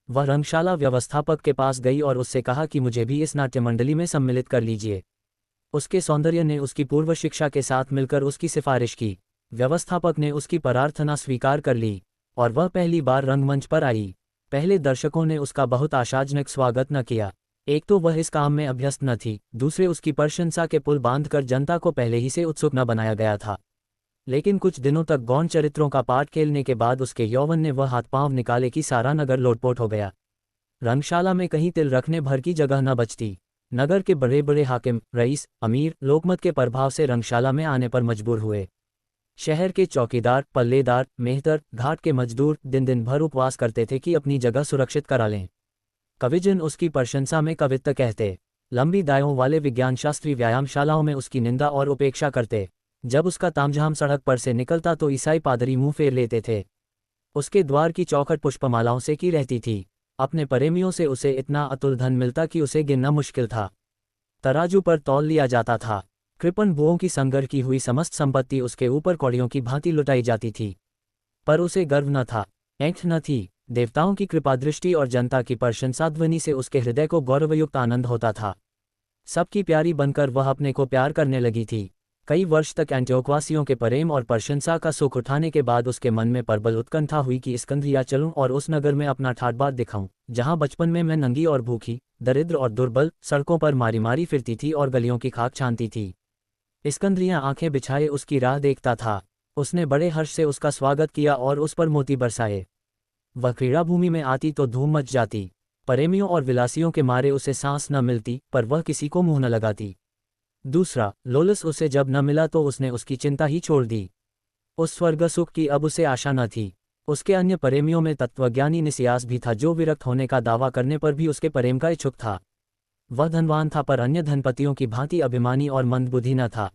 वह रंगशाला व्यवस्थापक के पास गई और उससे कहा कि मुझे भी इस नाट्य मंडली में सम्मिलित कर लीजिए। उसके सौंदर्य ने उसकी पूर्व शिक्षा के साथ मिलकर उसकी सिफारिश की। व्यवस्थापक ने उसकी प्रार्थना स्वीकार कर ली और वह पहली बार रंगमंच पर आई। पहले दर्शकों ने उसका बहुत आशाजनक स्वागत न किया। एक तो वह इस काम में अभ्यस्त न थी, दूसरे उसकी प्रशंसा के पुल बांधकर जनता को पहले ही से उत्सुक न बनाया गया था। लेकिन कुछ दिनों तक गौण चरित्रों का पाठ खेलने के बाद उसके यौवन ने वह हाथ पांव निकाले कि सारा नगर लोटपोट हो गया। रंगशाला में कहीं तिल रखने भर की जगह न बचती। नगर के बड़े बड़े हाकिम, रईस, अमीर लोकमत के प्रभाव से रंगशाला में आने पर मजबूर हुए। शहर के चौकीदार, पल्लेदार, मेहतर, घाट के मजदूर दिन दिन भर उपवास करते थे कि अपनी जगह सुरक्षित करा लें। कविजन उसकी प्रशंसा में कवित्त कहते, लंबी दायों वाले विज्ञानशास्त्री व्यायामशालाओं में उसकी निंदा और उपेक्षा करते। जब उसका तामझाम सड़क पर से निकलता तो ईसाई पादरी मुंह फेर लेते थे। उसके द्वार की चौखट पुष्पमालाओं से की रहती थी। अपने प्रेमियों से उसे इतना अतुल धन मिलता कि उसे गिनना मुश्किल था। तराजू पर तौल लिया जाता था। कृपण बुओं की संग्रह की हुई समस्त संपत्ति उसके ऊपर कौड़ियों की भांति लुटाई जाती थी। पर उसे गर्व न था, ऐंठ न थी। देवताओं की कृपादृष्टि और जनता की प्रशंसा ध्वनि से उसके हृदय को गौरवयुक्त आनंद होता था। सबकी प्यारी बनकर वह अपने को प्यार करने लगी थी। कई वर्ष तक एंटियोकवासियों के प्रेम और प्रशंसा का सुख उठाने के बाद उसके मन में प्रबल उत्कंठा हुई कि इस्कंद्रिया चलूं और उस नगर में अपना ठाठबाट दिखाऊं, जहां बचपन में मैं नंगी और भूखी, दरिद्र और दुर्बल सड़कों पर मारी मारी फिरती थी और गलियों की खाक छानती थी। इस्कंद्रिया आंखें बिछाए उसकी राह देखता था। उसने बड़े हर्ष से उसका स्वागत किया और उस पर मोती बरसाए। वह क्रीड़ा भूमि में आती तो धूम मच जाती। प्रेमियों और विलासियों के मारे उसे सांस न मिलती, पर वह किसी को मुंह न लगाती। दूसरा, लोलस उसे जब न मिला तो उसने उसकी चिंता ही छोड़ दी। उस स्वर्ग सुख की अब उसे आशा न थी। उसके अन्य प्रेमियों में तत्वज्ञानी निसियास भी था, जो विरक्त होने का दावा करने पर भी उसके प्रेम का इच्छुक था। वह धनवान था, पर अन्य धनपतियों की भांति अभिमानी और मंदबुद्धि न था।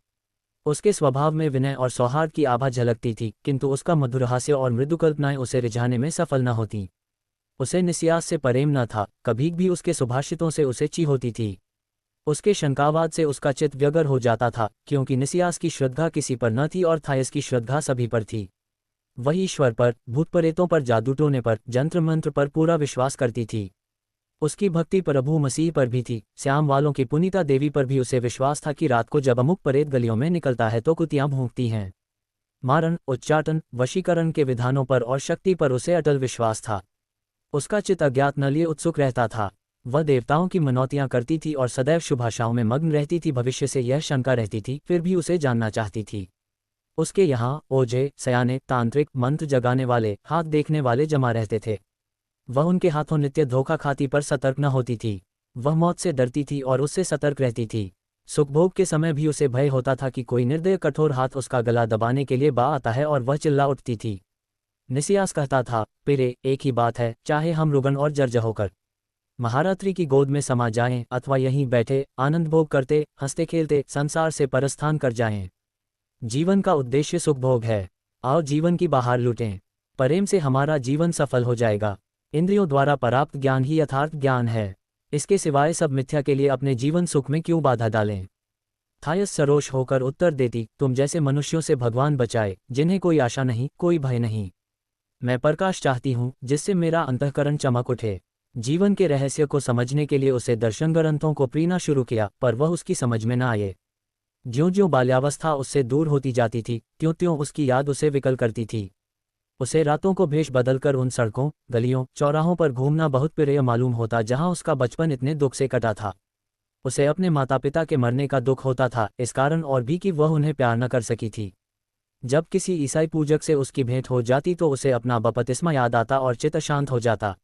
उसके स्वभाव में विनय और सौहार्द की आभा झलकती थी, किंतु उसका मधुर हास्य और मृदु कल्पनाएं उसे रिझाने में सफल न होती। उसे निसियास से प्रेम न था, कभी भी उसके सुभाषितों से उसे ची होती थी। उसके शंकावाद से उसका चित्त व्यग्र हो जाता था, क्योंकि निसियास की श्रद्धा किसी पर न थी और थायस की श्रद्धा सभी पर थी। वही ईश्वर पर, भूत प्रेतों पर, जादू टोने पर, जंत्र मंत्र पर पूरा विश्वास करती थी। उसकी भक्ति प्रभु मसीह पर भी थी। श्याम वालों की पुनीता देवी पर भी उसे विश्वास था कि रात को जब अमुक प्रेत गलियों में निकलता है तो कुतियां भौंकती हैं। मारण, उच्चाटन, वशीकरण के विधानों पर और शक्ति पर उसे अटल विश्वास था। उसका चित्त अज्ञात न लिए उत्सुक रहता था। वह देवताओं की मनौतियां करती थी और सदैव शुभाशाओं में मग्न रहती थी। भविष्य से यह शंका रहती थी, फिर भी उसे जानना चाहती थी। उसके यहाँ ओझे, सयाने, तांत्रिक, मंत्र जगाने वाले, हाथ देखने वाले जमा रहते थे। वह उनके हाथों नित्य धोखा खाती पर सतर्क न होती थी। वह मौत से डरती थी और उससे सतर्क रहती थी। सुखभोग के समय भी उसे भय होता था कि कोई निर्दय कठोर हाथ उसका गला दबाने के लिए बा आता है, और वह चिल्ला उठती थी। निसियास कहता था, पिरे, एक ही बात है, चाहे हम रुगन और जर्जर होकर महारात्रि की गोद में समा जाएं अथवा यहीं बैठे आनंद भोग करते हंसते खेलते संसार से परस्थान कर जाएं। जीवन का उद्देश्य सुखभोग है। आओ जीवन की बाहर लूटें। प्रेम से हमारा जीवन सफल हो जाएगा। इंद्रियों द्वारा प्राप्त ज्ञान ही यथार्थ ज्ञान है। इसके सिवाय सब मिथ्या के लिए अपने जीवन सुख में क्यों बाधा डालें। थायस सरोष होकर उत्तर देती, तुम जैसे मनुष्यों से भगवान बचाए, जिन्हें कोई आशा नहीं, कोई भय नहीं। मैं प्रकाश चाहती हूँ, जिससे मेरा अंतःकरण चमक उठे। जीवन के रहस्य को समझने के लिए उसे दर्शन ग्रंथों को पढ़ना शुरू किया, पर वह उसकी समझ में न आए। ज्यों-ज्यों बाल्यावस्था उससे दूर होती जाती थी, त्यों-त्यों उसकी याद उसे विकल करती थी। उसे रातों को भेष बदलकर उन सड़कों, गलियों, चौराहों पर घूमना बहुत प्रिय मालूम होता जहां उसका बचपन इतने दुख से कटा था। उसे अपने माता पिता के मरने का दुख होता था, इस कारण और भी कि वह उन्हें प्यार न कर सकी थी। जब किसी ईसाई पूजक से उसकी भेंट हो जाती तो उसे अपना बपतिस्मा याद आता और चित्त शांत हो जाता।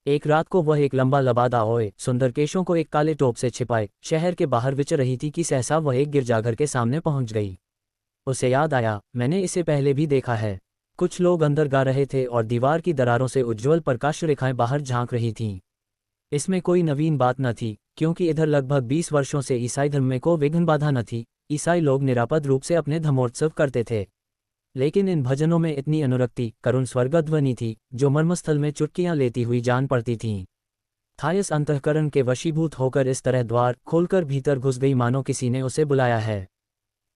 एक रात को वह एक लंबा लबादा ओए सुंदर केशों को एक काले टोप से छिपाए शहर के बाहर विचर रही थी कि सहसा वह एक गिरजाघर के सामने पहुंच गई। उसे याद आया, मैंने इसे पहले भी देखा है। कुछ लोग अंदर गा रहे थे और दीवार की दरारों से उज्ज्वल प्रकाश रेखाएं बाहर झांक रही थीं। इसमें कोई नवीन बात न थी, क्योंकि इधर लगभग 20 वर्षों से ईसाई धर्म में को विघ्न बाधा न थी। ईसाई लोग निरापद रूप से अपने धर्मोत्सव करते थे। लेकिन इन भजनों में इतनी अनुरक्ति, करुण स्वर्गध्वनि थी, जो मर्मस्थल में चुटकियां लेती हुई जान पड़ती थीं। थायस अंतःकरण के वशीभूत होकर इस तरह द्वार खोलकर भीतर घुस गई मानो किसी ने उसे बुलाया है।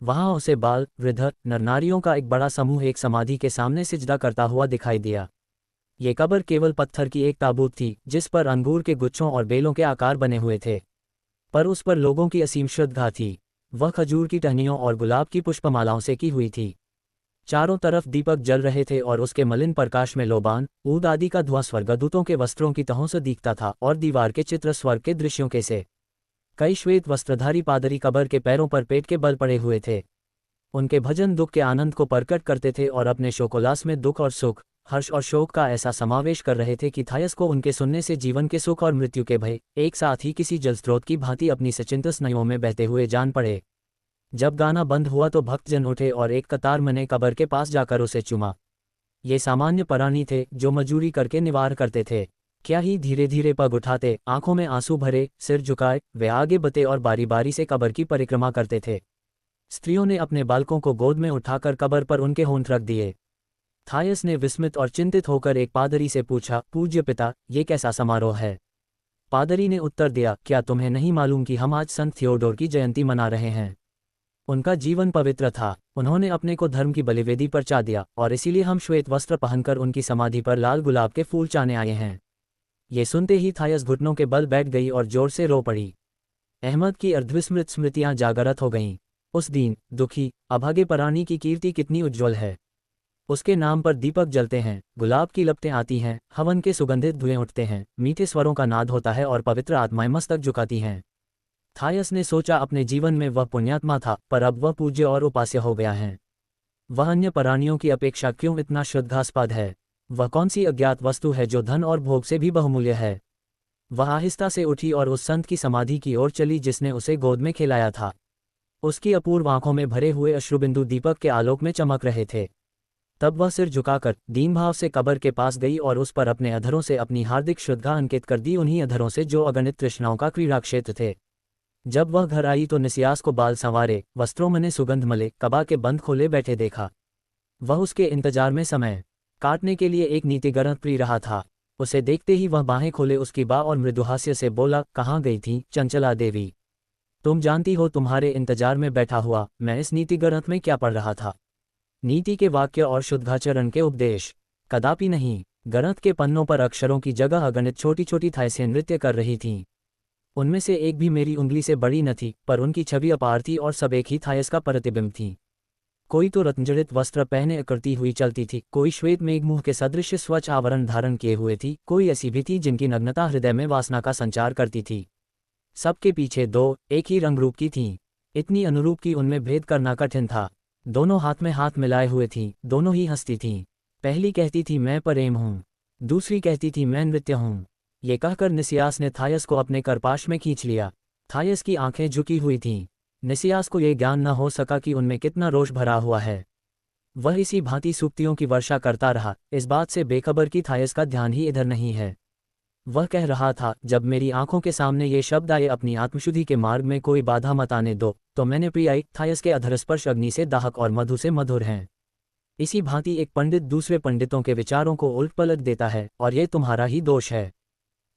वहां उसे बाल, वृद्ध, नरनारियों का एक बड़ा समूह एक समाधि के सामने सिजदा करता हुआ दिखाई दिया। ये कब्र केवल पत्थर की एक ताबूत थी, जिस पर अंगूर के गुच्छों और बेलों के आकार बने हुए थे, पर उस पर लोगों की असीम श्रद्धा थी। वह खजूर की टहनियों और गुलाब की पुष्पमालाओं से की हुई थी। चारों तरफ दीपक जल रहे थे और उसके मलिन प्रकाश में लोबान, ऊद आदि का धुआं स्वर्गदूतों के वस्त्रों की तहों से दिखता था और दीवार के चित्र स्वर्ग के दृश्यों के से। कई श्वेत वस्त्रधारी पादरी कब्र के पैरों पर पेट के बल पड़े हुए थे। उनके भजन दुख के आनंद को प्रकट करते थे और अपने शोकोल्लास में दुख और सुख, हर्ष और शोक का ऐसा समावेश कर रहे थे कि थायस को उनके सुनने से जीवन के सुख और मृत्यु के भय एक साथ ही किसी जलस्रोत की भांति अपनी सचिंत स्नायुओं में बहते हुए जान पड़े। जब गाना बंद हुआ तो भक्तजन उठे और एक कतार में कब्र के पास जाकर उसे चूमा। ये सामान्य प्राणी थे जो मजूरी करके निवार करते थे। क्या ही धीरे धीरे पग उठाते, आंखों में आंसू भरे, सिर झुकाए वे आगे बते और बारी बारी से कब्र की परिक्रमा करते थे। स्त्रियों ने अपने बालकों को गोद में उठाकर कब्र पर उनके होंठ रख दिए। थायस ने विस्मित और चिंतित होकर एक पादरी से पूछा, पूज्य पिता, ये कैसा समारोह है? पादरी ने उत्तर दिया, क्या तुम्हें नहीं मालूम कि हम आज संत थियोडोर की जयंती मना रहे हैं? उनका जीवन पवित्र था, उन्होंने अपने को धर्म की बलिवेदी पर चा दिया और इसीलिए हम श्वेत वस्त्र पहनकर उनकी समाधि पर लाल गुलाब के फूल चाने आए हैं। ये सुनते ही थायस घुटनों के बल बैठ गई और जोर से रो पड़ी। अहमद की अर्धविस्मृत स्मृतियां जागृत हो गईं। उस दीन, दुखी, अभागे प्राणी की कीर्ति कितनी उज्ज्वल है। उसके नाम पर दीपक जलते हैं, गुलाब की लपटें आती हैं, हवन के सुगंधित धुएं उठते हैं, मीठे स्वरों का नाद होता है और पवित्र आत्माएं मस्तक झुकाती हैं। थायस ने सोचा अपने जीवन में वह पुण्यात्मा था, पर अब वह पूज्य और उपास्य हो गया है। वह अन्य प्राणियों की अपेक्षा क्यों इतना श्रद्धास्पद है? वह कौन सी अज्ञात वस्तु है जो धन और भोग से भी बहुमूल्य है? वह आहिस्ता से उठी और उस संत की समाधि की ओर चली जिसने उसे गोद में खिलाया था। उसकी अपूर्व आंखों में भरे हुए अश्रुबिंदु दीपक के आलोक में चमक रहे थे। तब वह सिर झुकाकर दीन भाव से कब्र के पास गई और उस पर अपने अधरों से अपनी हार्दिक श्रद्धा अंकित कर दी, उन्हीं अधरों से जो अगणित तृष्णाओं का क्रीड़ा क्षेत्र थे। जब वह घर आई तो निसियास को बाल संवारे, वस्त्रों में सुगंध मले, कबा के बंद खोले बैठे देखा। वह उसके इंतजार में समय काटने के लिए एक नीतिगत पी रहा था। उसे देखते ही वह बाहें खोले उसकी बा और मृदुहास्य से बोला, कहाँ गई थी चंचला देवी? तुम जानती हो तुम्हारे इंतजार में बैठा हुआ मैं इस नीति ग्रंथ में क्या पढ़ रहा था? नीति के वाक्य और शुद्धाचरण के उपदेश? कदापि नहीं। ग्रंथ के पन्नों पर अक्षरों की जगह अगणित छोटी छोटी थायसें नृत्य कर रही थीं। उनमें से एक भी मेरी उंगली से बड़ी न थी, पर उनकी छवि अपार थी और सब एक ही थायस का प्रतिबिंब थी। कोई तो रत्नजड़ित वस्त्र पहने करती हुई चलती थी, कोई श्वेत मेघमुख के सदृश स्वच्छ आवरण धारण किए हुए थी, कोई ऐसी भी थी जिनकी नग्नता हृदय में वासना का संचार करती थी। सबके पीछे दो एक ही रंग रूप की थीं, इतनी अनुरूप कि उनमें भेद करना कठिन था। दोनों हाथ में हाथ मिलाए हुए थीं, दोनों ही हंसती थीं। पहली कहती थी मैं प्रेम हूँ, दूसरी कहती थी मैं नृत्य हूँ। ये कहकर निसियास ने थायस को अपने करपाश में खींच लिया। थायस की आंखें झुकी हुई थीं। निसियास को यह ज्ञान न हो सका कि उनमें कितना रोष भरा हुआ है। वह इसी भांति सूक्तियों की वर्षा करता रहा, इस बात से बेखबर कि थायस का ध्यान ही इधर नहीं है। वह कह रहा था, जब मेरी आंखों के सामने ये शब्द आए, अपनी आत्मशुद्धि के मार्ग में कोई बाधा मत आने दो, तो मैंने प्रिय थायस के अधरस्पर्श अग्नि से दाहक और मधु से मधुर हैं। इसी भांति एक पंडित दूसरे पंडितों के विचारों को उलट पलट देता है, और ये तुम्हारा ही दोष है।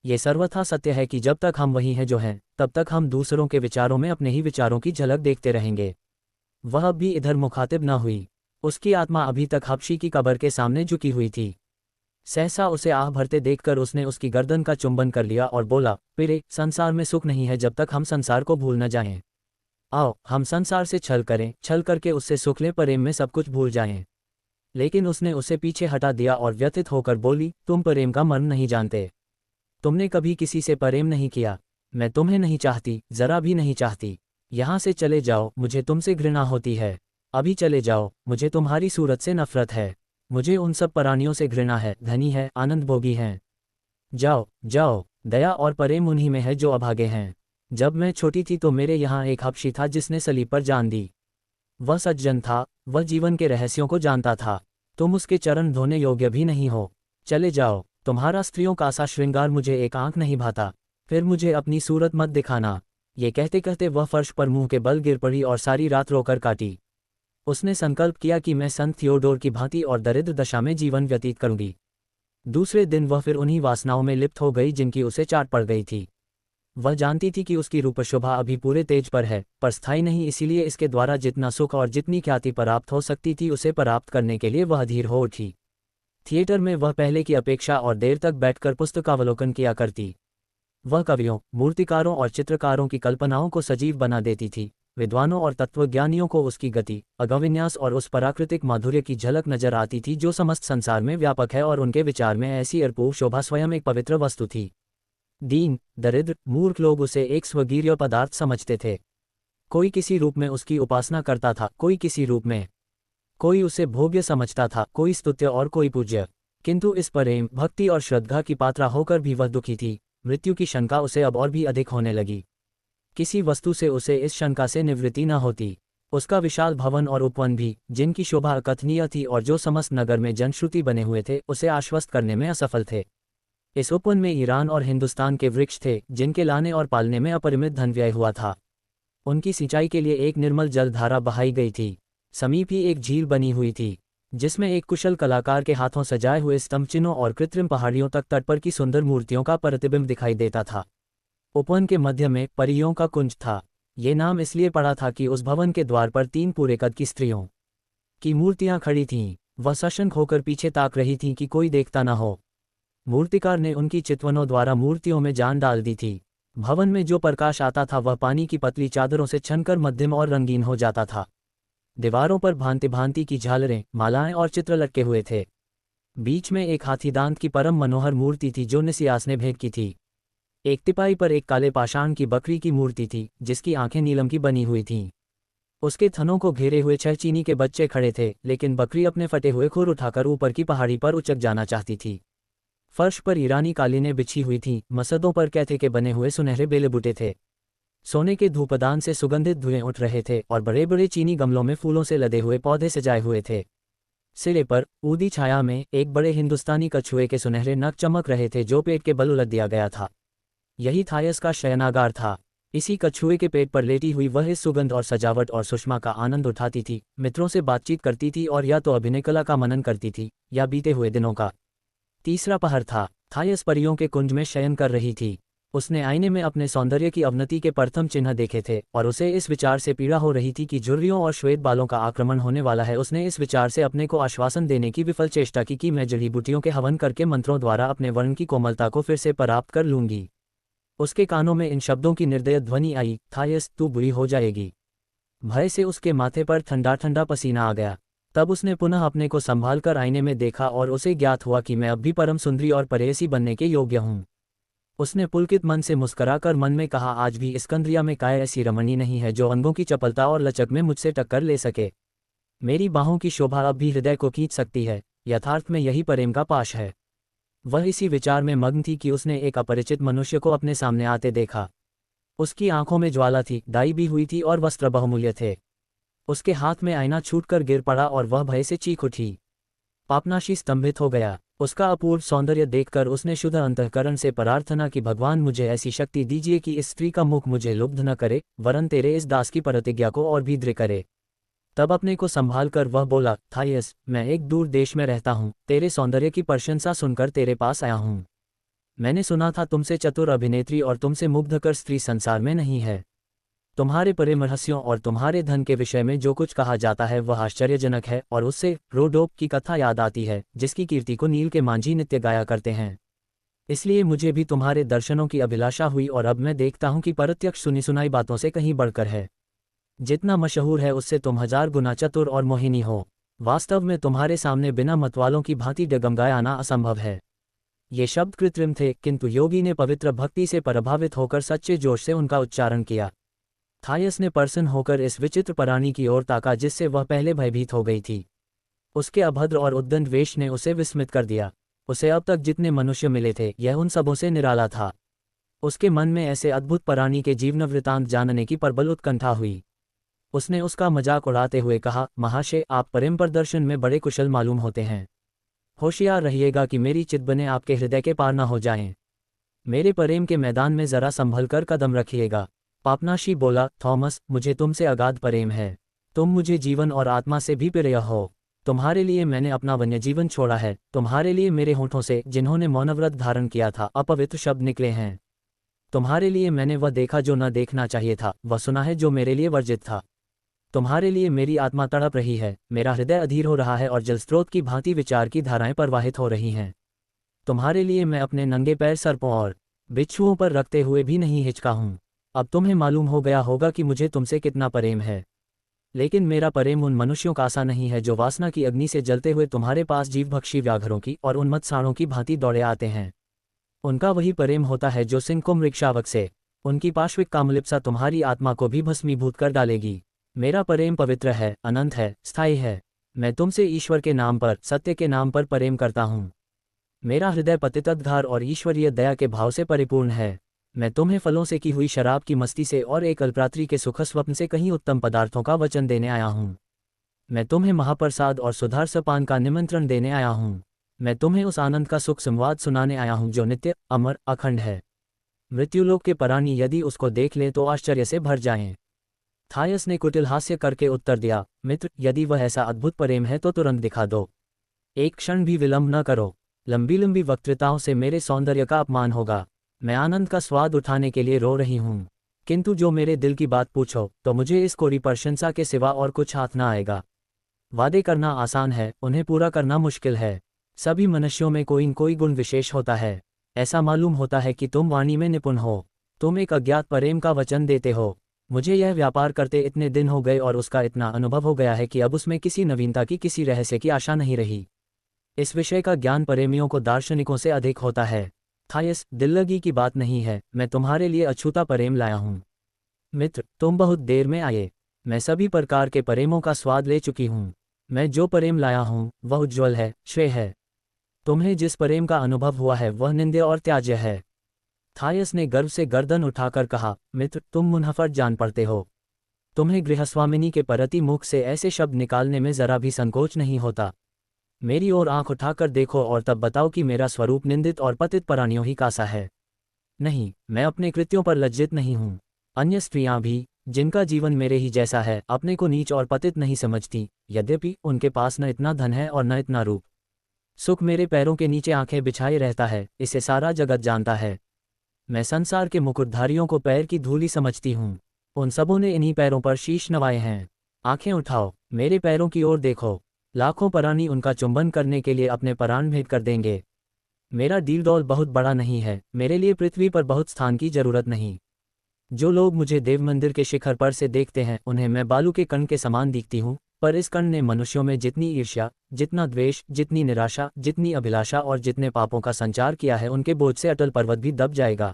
ये सर्वथा सत्य है कि जब तक हम वही हैं जो हैं, तब तक हम दूसरों के विचारों में अपने ही विचारों की झलक देखते रहेंगे। वह अब भी इधर मुखातिब न हुई। उसकी आत्मा अभी तक हबशी की कब्र के सामने झुकी हुई थी। सहसा उसे आह भरते देखकर उसने उसकी गर्दन का चुंबन कर लिया और बोला, प्रिय, संसार में सुख नहीं है जब तक हम संसार को भूल न जाएं। आओ हम संसार से छल करें, छल करके उससे सुख लें, प्रेम में सब कुछ भूल जाएं। लेकिन उसने उसे पीछे हटा दिया और व्यथित होकर बोली, तुम प्रेम का मर्म नहीं जानते। तुमने कभी किसी से प्रेम नहीं किया। मैं तुम्हें नहीं चाहती, जरा भी नहीं चाहती। यहाँ से चले जाओ, मुझे तुमसे घृणा होती है। अभी चले जाओ, मुझे तुम्हारी सूरत से नफरत है। मुझे उन सब प्राणियों से घृणा है, धनी है, आनंद भोगी हैं। जाओ जाओ, दया और प्रेम उन्हीं में है जो अभागे हैं। जब मैं छोटी थी तो मेरे यहाँ एक हबशी था जिसने सलीब पर जान दी। वह सज्जन था, वह जीवन के रहस्यों को जानता था। तुम उसके चरण धोने योग्य भी नहीं हो। चले जाओ, तुम्हारा स्त्रियों का सा श्रृंगार मुझे एक आंख नहीं भाता। फिर मुझे अपनी सूरत मत दिखाना। ये कहते कहते वह फर्श पर मुंह के बल गिर पड़ी और सारी रात रोकर काटी। उसने संकल्प किया कि मैं संत थियोडोर की भांति और दरिद्र दशा में जीवन व्यतीत करूंगी। दूसरे दिन वह फिर उन्हीं वासनाओं में लिप्त हो गई जिनकी उसे चाट पड़ गई थी। वह जानती थी कि उसकी रूपशोभा अभी पूरे तेज पर है, पर स्थायी नहीं, इसीलिए इसके द्वारा जितना सुख और जितनी ख्याति प्राप्त हो सकती थी उसे प्राप्त करने के लिए वह अधीर हो उठी। थिएटर में वह पहले की अपेक्षा और देर तक बैठकर पुस्तकावलोकन किया करती। वह कवियों, मूर्तिकारों और चित्रकारों की कल्पनाओं को सजीव बना देती थी। विद्वानों और तत्वज्ञानियों को उसकी गति, अगविन्यास और उस प्राकृतिक माधुर्य की झलक नजर आती थी जो समस्त संसार में व्यापक है, और उनके विचार में ऐसी अपूर्व शोभा स्वयं एक पवित्र वस्तु थी। दीन, दरिद्र, मूर्ख लोग उसे एक स्वगीर्य पदार्थ समझते थे। कोई किसी रूप में उसकी उपासना करता था, कोई किसी रूप में, कोई उसे भोग्य समझता था, कोई स्तुत्य और कोई पूज्य। किंतु इस प्रेम, भक्ति और श्रद्धा की पात्रा होकर भी वह दुखी थी। मृत्यु की शंका उसे अब और भी अधिक होने लगी। किसी वस्तु से उसे इस शंका से निवृत्ति न होती। उसका विशाल भवन और उपवन भी, जिनकी शोभा अकथनीय थी और जो समस्त नगर में जनश्रुति बने हुए थे, उसे आश्वस्त करने में असफल थे। इस उपवन में ईरान और हिंदुस्तान के वृक्ष थे, जिनके लाने और पालने में अपरिमित धन व्यय हुआ था। उनकी सिंचाई के लिए एक निर्मल जलधारा बहाई गई थी। समीप ही एक झील बनी हुई थी, जिसमें एक कुशल कलाकार के हाथों सजाए हुए स्तंभ चिन्हों और कृत्रिम पहाड़ियों तक तट पर की सुंदर मूर्तियों का प्रतिबिंब दिखाई देता था। उपवन के मध्य में परियों का कुंज था। ये नाम इसलिए पड़ा था कि उस भवन के द्वार पर 3 पूरे कद की स्त्रियों की मूर्तियां खड़ी थीं। वह सशंक होकर पीछे ताक रही थीं कि कोई देखता न हो। मूर्तिकार ने उनकी चितवनों द्वारा मूर्तियों में जान डाल दी थी। भवन में जो प्रकाश आता था वह पानी की पतली चादरों से छनकर मध्यम और रंगीन हो जाता था। दीवारों पर भांति भांति की झालरें, मालाएं और चित्र लटके हुए थे। बीच में एक हाथीदांत की परम मनोहर मूर्ति थी जो निसियास ने भेंट की थी। एक तिपाई पर एक काले पाषाण की बकरी की मूर्ति थी, जिसकी आंखें नीलम की बनी हुई थीं। उसके थनों को घेरे हुए 6 चीनी के बच्चे खड़े थे, लेकिन बकरी अपने फटे हुए खुर उठाकर ऊपर की पहाड़ी पर उचक जाना चाहती थी। फर्श पर ईरानी कालीनें बिछी हुई थीं, मसदों पर कैथे के बने हुए सुनहरे बेले बूटे थे। सोने के धूपदान से सुगंधित धुएं उठ रहे थे और बड़े बड़े चीनी गमलों में फूलों से लदे हुए पौधे सजाए हुए थे। सिरे पर ऊदी छाया में एक बड़े हिंदुस्तानी कछुए के सुनहरे नख चमक रहे थे, जो पेट के बल उलट दिया गया था। यही थायस का शयनागार था। इसी कछुए के पेट पर लेटी हुई वह इस सुगंध और सजावट और सुषमा का आनंद उठाती थी, मित्रों से बातचीत करती थी और या तो अभिनय कला का मनन करती थी या बीते हुए दिनों का। तीसरा पहर था। थायस परियों के कुंज में शयन कर रही थी। उसने आईने में अपने सौंदर्य की अवनति के प्रथम चिन्ह देखे थे और उसे इस विचार से पीड़ा हो रही थी कि झुर्रियों और श्वेत बालों का आक्रमण होने वाला है। उसने इस विचार से अपने को आश्वासन देने की विफल चेष्टा की कि मैं जड़ी बूटियों के हवन करके मंत्रों द्वारा अपने वर्ण की कोमलता को फिर से प्राप्त कर लूंगी। उसके कानों में इन शब्दों की निर्दय ध्वनि आई, थायस, तू बुरी हो जाएगी। भय से उसके माथे पर ठंडा ठंडा पसीना आ गया। तब उसने पुनः अपने को संभालकर आईने में देखा और उसे ज्ञात हुआ कि मैं अब भी परम सुंदरी और परेसी बनने के योग्य हूँ। उसने पुलकित मन से मुस्कुराकर मन में कहा, आज भी स्कंद्रिया में काय ऐसी रमणी नहीं है जो अंगों की चपलता और लचक में मुझसे टक्कर ले सके। मेरी बाहों की शोभा अब भी हृदय को खींच सकती है। यथार्थ में यही प्रेम का पाश है। वह इसी विचार में मग्न थी कि उसने एक अपरिचित मनुष्य को अपने सामने आते देखा। उसकी आंखों में ज्वाला थी, डाई भी हुई थी और वस्त्र बहुमूल्य थे। उसके हाथ में आईना छूटकर गिर पड़ा और वह भय से चीख उठी। पापनाशी स्तंभित हो गया। उसका अपूर्व सौंदर्य देखकर उसने शुद्ध अंतःकरण से प्रार्थना की, भगवान मुझे ऐसी शक्ति दीजिए कि इस स्त्री का मुख मुझे लुब्ध न करे, वरन तेरे इस दास की प्रतिज्ञा को और भी दृढ़ करे। तब अपने को संभालकर वह बोला, थायस, मैं एक दूर देश में रहता हूँ, तेरे सौंदर्य की प्रशंसा सुनकर तेरे पास आया हूँ। मैंने सुना था तुमसे चतुर अभिनेत्री और तुमसे मुग्धकर स्त्री संसार में नहीं है। तुम्हारे प्रेम रहस्यों और तुम्हारे धन के विषय में जो कुछ कहा जाता है वह आश्चर्यजनक है, और उससे रोडोप की कथा याद आती है, जिसकी कीर्ति को नील के मांझी नित्य गाया करते हैं। इसलिए मुझे भी तुम्हारे दर्शनों की अभिलाषा हुई और अब मैं देखता हूँ कि प्रत्यक्ष सुनी सुनाई बातों से कहीं बढ़कर है। जितना मशहूर है उससे तुम 1000 गुना चतुर और मोहिनी हो। वास्तव में तुम्हारे सामने बिना मतवालों की भांति डगमगाए आना असंभव है। ये शब्द कृत्रिम थे, किंतु योगी ने पवित्र भक्ति से प्रभावित होकर सच्चे जोश से उनका उच्चारण किया। थायस ने प्रसन्न होकर इस विचित्र प्राणी की ओर ताका जिससे वह पहले भयभीत हो गई थी। उसके अभद्र और उद्दंड वेश ने उसे विस्मित कर दिया। उसे अब तक जितने मनुष्य मिले थे यह उन सबों से निराला था। उसके मन में ऐसे अद्भुत प्राणी के जीवन वृतांत जानने की प्रबल उत्कंठा हुई। उसने उसका मजाक उड़ाते हुए कहा, महाशय, आप प्रेम प्रदर्शन में बड़े कुशल मालूम होते हैं। होशियार रहिएगा कि मेरी चितबने आपके हृदय के पार न हो जाएं। मेरे प्रेम के मैदान में जरा संभल कर कदम रखिएगा। पापनाशी बोला, थॉमस, मुझे तुमसे अगाध प्रेम है। तुम मुझे जीवन और आत्मा से भी प्रिय हो। तुम्हारे लिए मैंने अपना वन्य जीवन छोड़ा है। तुम्हारे लिए मेरे होठों से, जिन्होंने मौनव्रत धारण किया था, अपवित्र शब्द निकले हैं। तुम्हारे लिए मैंने वह देखा जो न देखना चाहिए था, वह सुना है जो मेरे लिए वर्जित था। तुम्हारे लिए मेरी आत्मा तड़प रही है, मेरा हृदय अधीर हो रहा है और जलस्रोत की भांति विचार की धाराएं प्रवाहित हो रही हैं। तुम्हारे लिए मैं अपने नंगे पैर सर्पों और बिच्छुओं पर रखते हुए भी नहीं हिचका हूँ। अब तुम्हें मालूम हो गया होगा कि मुझे तुमसे कितना प्रेम है। लेकिन मेरा प्रेम उन मनुष्यों का सा नहीं है जो वासना की अग्नि से जलते हुए तुम्हारे पास जीवभक्षी व्याघ्रों की और उन्मत्त सांडों की भांति दौड़े आते हैं। उनका वही प्रेम होता है जो सिंह को मृगशावक से। उनकी पाश्विक कामलिप्सा तुम्हारी आत्मा को भी भस्मीभूत कर डालेगी। मेरा प्रेम पवित्र है, अनंत है, स्थायी है। मैं तुमसे ईश्वर के नाम पर, सत्य के नाम पर प्रेम करता हूँ। मेरा हृदय पतितोद्धार और ईश्वरीय दया के भाव से परिपूर्ण है। मैं तुम्हें फलों से की हुई शराब की मस्ती से और एक अल्परात्रि के सुख स्वप्न से कहीं उत्तम पदार्थों का वचन देने आया हूँ। मैं तुम्हें महाप्रसाद और सुधार सपान का निमंत्रण देने आया हूँ। मैं तुम्हें उस आनंद का सुख संवाद सुनाने आया हूँ जो नित्य, अमर, अखंड है। मृत्युलोक के प्राणी यदि उसको देख लें तो आश्चर्य से भर जाएं। थायस ने कुटिल हास्य करके उत्तर दिया, मित्र, यदि वह ऐसा अद्भुत प्रेम है तो तुरंत दिखा दो। एक क्षण भी विलंब न करो। लंबी लंबी वक्तृताओं से मेरे सौंदर्य का अपमान होगा। मैं आनंद का स्वाद उठाने के लिए रो रही हूँ, किंतु जो मेरे दिल की बात पूछो तो मुझे इस कोरी प्रशंसा के सिवा और कुछ हाथ न आएगा। वादे करना आसान है, उन्हें पूरा करना मुश्किल है। सभी मनुष्यों में कोई न कोई गुण विशेष होता है। ऐसा मालूम होता है कि तुम वाणी में निपुण हो। तुम एक अज्ञात प्रेम का वचन देते हो। मुझे यह व्यापार करते इतने दिन हो गए और उसका इतना अनुभव हो गया है कि अब उसमें किसी नवीनता की, किसी रहस्य की आशा नहीं रही। इस विषय का ज्ञान प्रेमियों को दार्शनिकों से अधिक होता है। थायस, दिल्लगी की बात नहीं है, मैं तुम्हारे लिए अछूता प्रेम लाया हूँ। मित्र, तुम बहुत देर में आए। मैं सभी प्रकार के प्रेमों का स्वाद ले चुकी हूँ। मैं जो प्रेम लाया हूँ वह उज्ज्वल है, श्रेय है। तुम्हें जिस प्रेम का अनुभव हुआ है वह निंद्य और त्याज्य है। थायस ने गर्व से गर्दन उठाकर कहा, मित्र, तुम मुनहफट जान पड़ते हो। तुम्हें गृहस्वामिनी के प्रति मुख से ऐसे शब्द निकालने में जरा भी संकोच नहीं होता। मेरी ओर आंख उठाकर देखो और तब बताओ कि मेरा स्वरूप निंदित और पतित प्राणियों ही का सा है। नहीं, मैं अपने कृत्यों पर लज्जित नहीं हूँ। अन्य स्त्रियां भी, जिनका जीवन मेरे ही जैसा है, अपने को नीच और पतित नहीं समझती, यद्यपि उनके पास न इतना धन है और न इतना रूप। सुख मेरे पैरों के नीचे आंखें बिछाए रहता है, इसे सारा जगत जानता है। मैं संसार के मुकुटधारियों को पैर की धूली समझती हूँ। उन सबों ने इन्हीं पैरों पर शीश नवाए हैं। आंखें उठाओ, मेरे पैरों की ओर देखो। लाखों प्राणी उनका चुंबन करने के लिए अपने प्राण भेंट कर देंगे। मेरा डील डौल बहुत बड़ा नहीं है, मेरे लिए पृथ्वी पर बहुत स्थान की जरूरत नहीं। जो लोग मुझे देव मंदिर के शिखर पर से देखते हैं उन्हें मैं बालू के कण के समान दिखती हूँ, पर इस कण ने मनुष्यों में जितनी ईर्ष्या, जितना द्वेष, जितनी निराशा, जितनी अभिलाषा और जितने पापों का संचार किया है, उनके बोझ से अटल पर्वत भी दब जाएगा।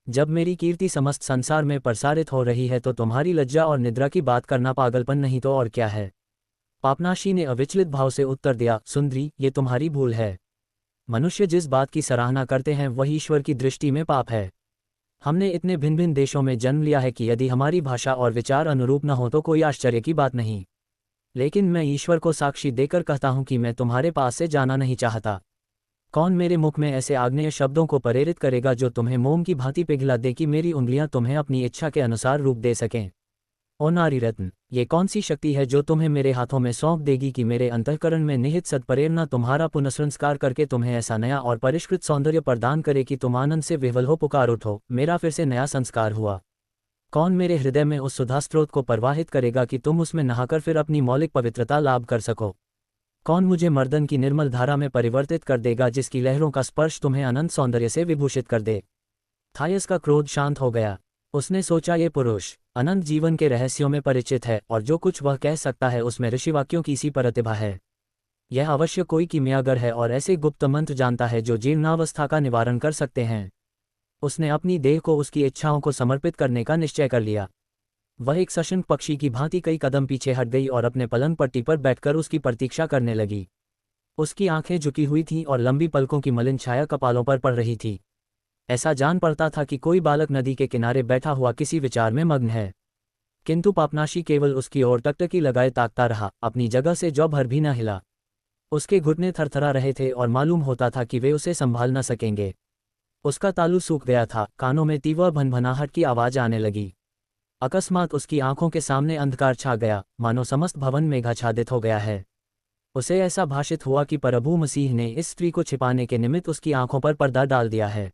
जब मेरी कीर्ति समस्त संसार में प्रसारित हो रही है तो तुम्हारी लज्जा और निद्रा की बात करना पागलपन नहीं तो और क्या है। पापनाशी ने अविचलित भाव से उत्तर दिया, सुंदरी, ये तुम्हारी भूल है। मनुष्य जिस बात की सराहना करते हैं वही ईश्वर की दृष्टि में पाप है। हमने इतने भिन्न भिन्न देशों में जन्म लिया है कि यदि हमारी भाषा और विचार अनुरूप न हो तो कोई आश्चर्य की बात नहीं। लेकिन मैं ईश्वर को साक्षी देकर कहता हूं कि मैं तुम्हारे पास से जाना नहीं चाहता। कौन मेरे मुख में ऐसे आग्नेय शब्दों को प्रेरित करेगा जो तुम्हें मोम की भांति पिघला दे कि मेरी उंगलियां तुम्हें अपनी इच्छा के अनुसार रूप दे सकें। ओ नारी रत्न, ये कौन सी शक्ति है जो तुम्हें मेरे हाथों में सौंप देगी कि मेरे अंतःकरण में निहित सत्प्रेरणा तुम्हारा पुनःसंस्कार करके तुम्हें ऐसा नया और परिष्कृत सौंदर्य प्रदान करे कि तुम आनंद से विह्वल हो पुकार उठो, मेरा फिर से नया संस्कार हुआ। कौन मेरे हृदय में उस सुधा स्रोत को प्रवाहित करेगा कि तुम उसमें नहाकर फिर अपनी मौलिक पवित्रता लाभ कर सको। कौन मुझे मर्दन की निर्मल धारा में परिवर्तित कर देगा जिसकी लहरों का स्पर्श तुम्हें अनंत सौंदर्य से विभूषित कर दे। थायस का क्रोध शांत हो गया। उसने सोचा, ये पुरुष अनंत जीवन के रहस्यों में परिचित है और जो कुछ वह कह सकता है उसमें ऋषिवाक्यों की सी प्रतिभा है। यह अवश्य कोई कीमियागर है और ऐसे गुप्त मंत्र जानता है जो जीर्णावस्था का निवारण कर सकते हैं। उसने अपनी देह को उसकी इच्छाओं को समर्पित करने का निश्चय कर लिया। वह एक सशंक पक्षी की भांति कई कदम पीछे हट गई और अपने पलंग पट्टी पर बैठकर उसकी प्रतीक्षा करने लगी। उसकी आंखें झुकी हुई थीं और लंबी पलकों की मलिन छाया कपालों पर पड़ रही थी। ऐसा जान पड़ता था कि कोई बालक नदी के किनारे बैठा हुआ किसी विचार में मग्न है। किंतु पापनाशी केवल उसकी ओर टकटकी लगाए ताकता रहा, अपनी जगह से जौ भर भी न हिला। उसके घुटने थरथरा रहे थे और मालूम होता था कि वे उसे संभाल न सकेंगे। उसका तालू सूख गया था, कानों में तीव्र भनभनाहट की आवाज आने लगी। अकस्मात उसकी आंखों के सामने अंधकार छा गया, मानो समस्त भवन मेघाच्छादित हो गया है। उसे ऐसा भाषित हुआ कि प्रभु मसीह ने इस स्त्री को छिपाने के निमित्त उसकी आंखों पर पर्दा डाल दिया है।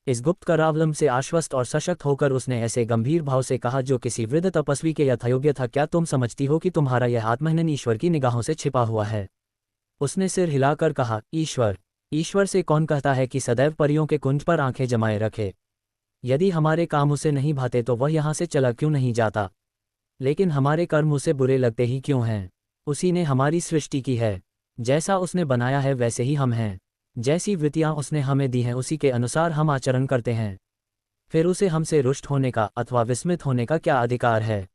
इस गुप्त करावलंब से आश्वस्त और सशक्त होकर उसने ऐसे गंभीर भाव से कहा जो किसी वृद्ध तपस्वी के यथायोग्य था, क्या तुम समझती हो कि तुम्हारा यह आत्महनन ईश्वर की निगाहों से छिपा हुआ है? उसने सिर हिलाकर कहा, ईश्वर। ईश्वर से कौन कहता है कि सदैव परियों के कुंज पर आंखें जमाए रखे? यदि हमारे काम उसे नहीं भाते तो वह यहाँ से चला क्यों नहीं जाता? लेकिन हमारे कर्म उसे बुरे लगते ही क्यों हैं? उसी ने हमारी सृष्टि की है, जैसा उसने बनाया है वैसे ही हम हैं। जैसी वृत्तियाँ उसने हमें दी हैं उसी के अनुसार हम आचरण करते हैं। फिर उसे हमसे रुष्ट होने का अथवा विस्मित होने का क्या अधिकार है?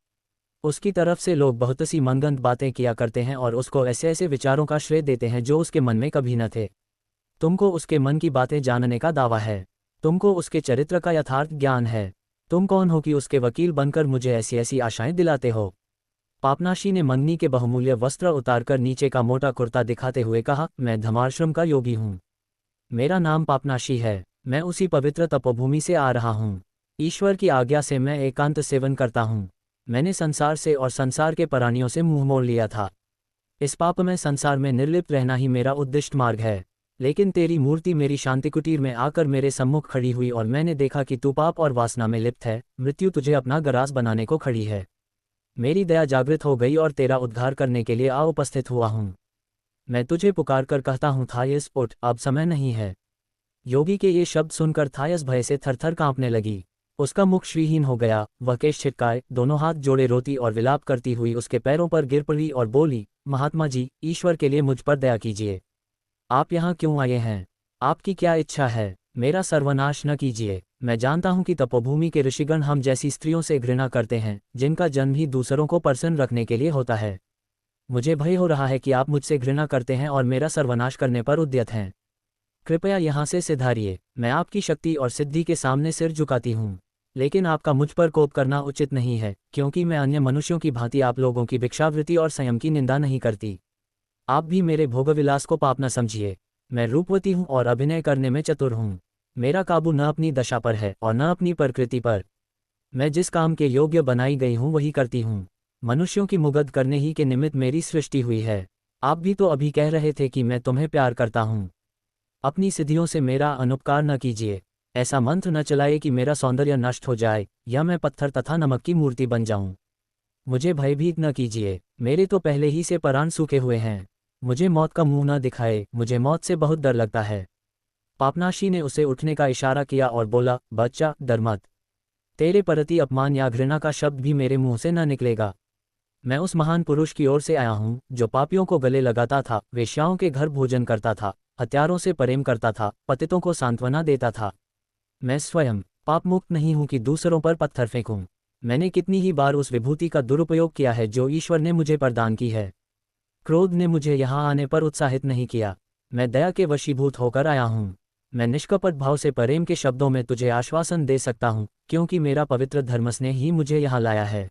उसकी तरफ से लोग बहुत सी मनगंत बातें किया करते हैं और उसको ऐसे ऐसे विचारों का श्रेय देते हैं जो उसके मन में कभी न थे। तुमको उसके मन की बातें जानने का दावा है, तुमको उसके चरित्र का यथार्थ ज्ञान है। तुम कौन हो कि उसके वकील बनकर मुझे ऐसी ऐसी आशाएं दिलाते हो? पापनाशी ने मंगनी के बहुमूल्य वस्त्र उतारकर नीचे का मोटा कुर्ता दिखाते हुए कहा, मैं धमाश्रम का योगी हूँ। मेरा नाम पापनाशी है। मैं उसी पवित्र तपोभूमि से आ रहा हूँ। ईश्वर की आज्ञा से मैं एकांत सेवन करता हूँ। मैंने संसार से और संसार के प्राणियों से मुंह मोड़ लिया था। इस पापमय संसार में निर्लिप्त रहना ही मेरा उद्दिष्ट मार्ग है। लेकिन तेरी मूर्ति मेरी शांति कुटीर में आकर मेरे सम्मुख खड़ी हुई और मैंने देखा कि तू पाप और वासना में लिप्त है। मृत्यु तुझे अपना गरास बनाने को खड़ी है। मेरी दया जागृत हो गई और तेरा उद्धार करने के लिए आ उपस्थित हुआ हूँ। मैं तुझे पुकार कर कहता हूँ, थायस उठ, अब समय नहीं है। योगी के ये शब्द सुनकर थायस भय से थरथर कांपने लगी। उसका मुख श्रीहीन हो गया। वह केश छिटकाए, दोनों हाथ जोड़े रोती और विलाप करती हुई उसके पैरों पर गिर पड़ी और बोली, महात्मा जी, ईश्वर के लिए मुझ पर दया कीजिए। आप यहाँ क्यों आए हैं? आपकी क्या इच्छा है? मेरा सर्वनाश न कीजिए। मैं जानता हूँ कि तपोभूमि के ऋषिगण हम जैसी स्त्रियों से घृणा करते हैं, जिनका जन्म ही दूसरों को प्रसन्न रखने के लिए होता है। मुझे भय हो रहा है कि आप मुझसे घृणा करते हैं और मेरा सर्वनाश करने पर उद्यत हैं। कृपया यहाँ से सिधारिए। मैं आपकी शक्ति और सिद्धि के सामने सिर झुकाती हूँ, लेकिन आपका मुझ पर कोप करना उचित नहीं है, क्योंकि मैं अन्य मनुष्यों की भांति आप लोगों की भिक्षावृत्ति और संयम की निंदा नहीं करती। आप भी मेरे भोगविलास को पाप न समझिए। मैं रूपवती हूँ और अभिनय करने में चतुर हूँ। मेरा काबू न अपनी दशा पर है और न अपनी प्रकृति पर। मैं जिस काम के योग्य बनाई गई हूँ वही करती हूँ। मनुष्यों की मुग्ध करने ही के निमित्त मेरी सृष्टि हुई है। आप भी तो अभी कह रहे थे कि मैं तुम्हें प्यार करता हूँ। अपनी सिद्धियों से मेरा अनुपकार न कीजिए। ऐसा मंत्र न चलाए कि मेरा सौंदर्य नष्ट हो जाए या मैं पत्थर तथा नमक की मूर्ति बन जाऊं। मुझे भयभीत न कीजिए। मेरे तो पहले ही से प्राण सूखे हुए हैं। मुझे मौत का मुंह न दिखाए, मुझे मौत से बहुत डर लगता है। पापनाशी ने उसे उठने का इशारा किया और बोला, बच्चा, डर मत। तेरे प्रति अपमान या घृणा का शब्द भी मेरे मुंह से न निकलेगा। मैं उस महान पुरुष की ओर से आया हूँ जो पापियों को गले लगाता था, वेश्याओं के घर भोजन करता था, हत्यारों से प्रेम करता था, पतितों को सांत्वना देता था। मैं स्वयं पाप मुक्त नहीं हूं कि दूसरों पर पत्थर फेंकूं। मैंने कितनी ही बार उस विभूति का दुरुपयोग किया है जो ईश्वर ने मुझे प्रदान की है। क्रोध ने मुझे यहाँ आने पर उत्साहित नहीं किया। मैं दया के वशीभूत होकर आया हूँ। मैं निष्कपट भाव से प्रेम के शब्दों में तुझे आश्वासन दे सकता हूँ, क्योंकि मेरा पवित्र धर्मस्नेह ही मुझे यहाँ लाया है।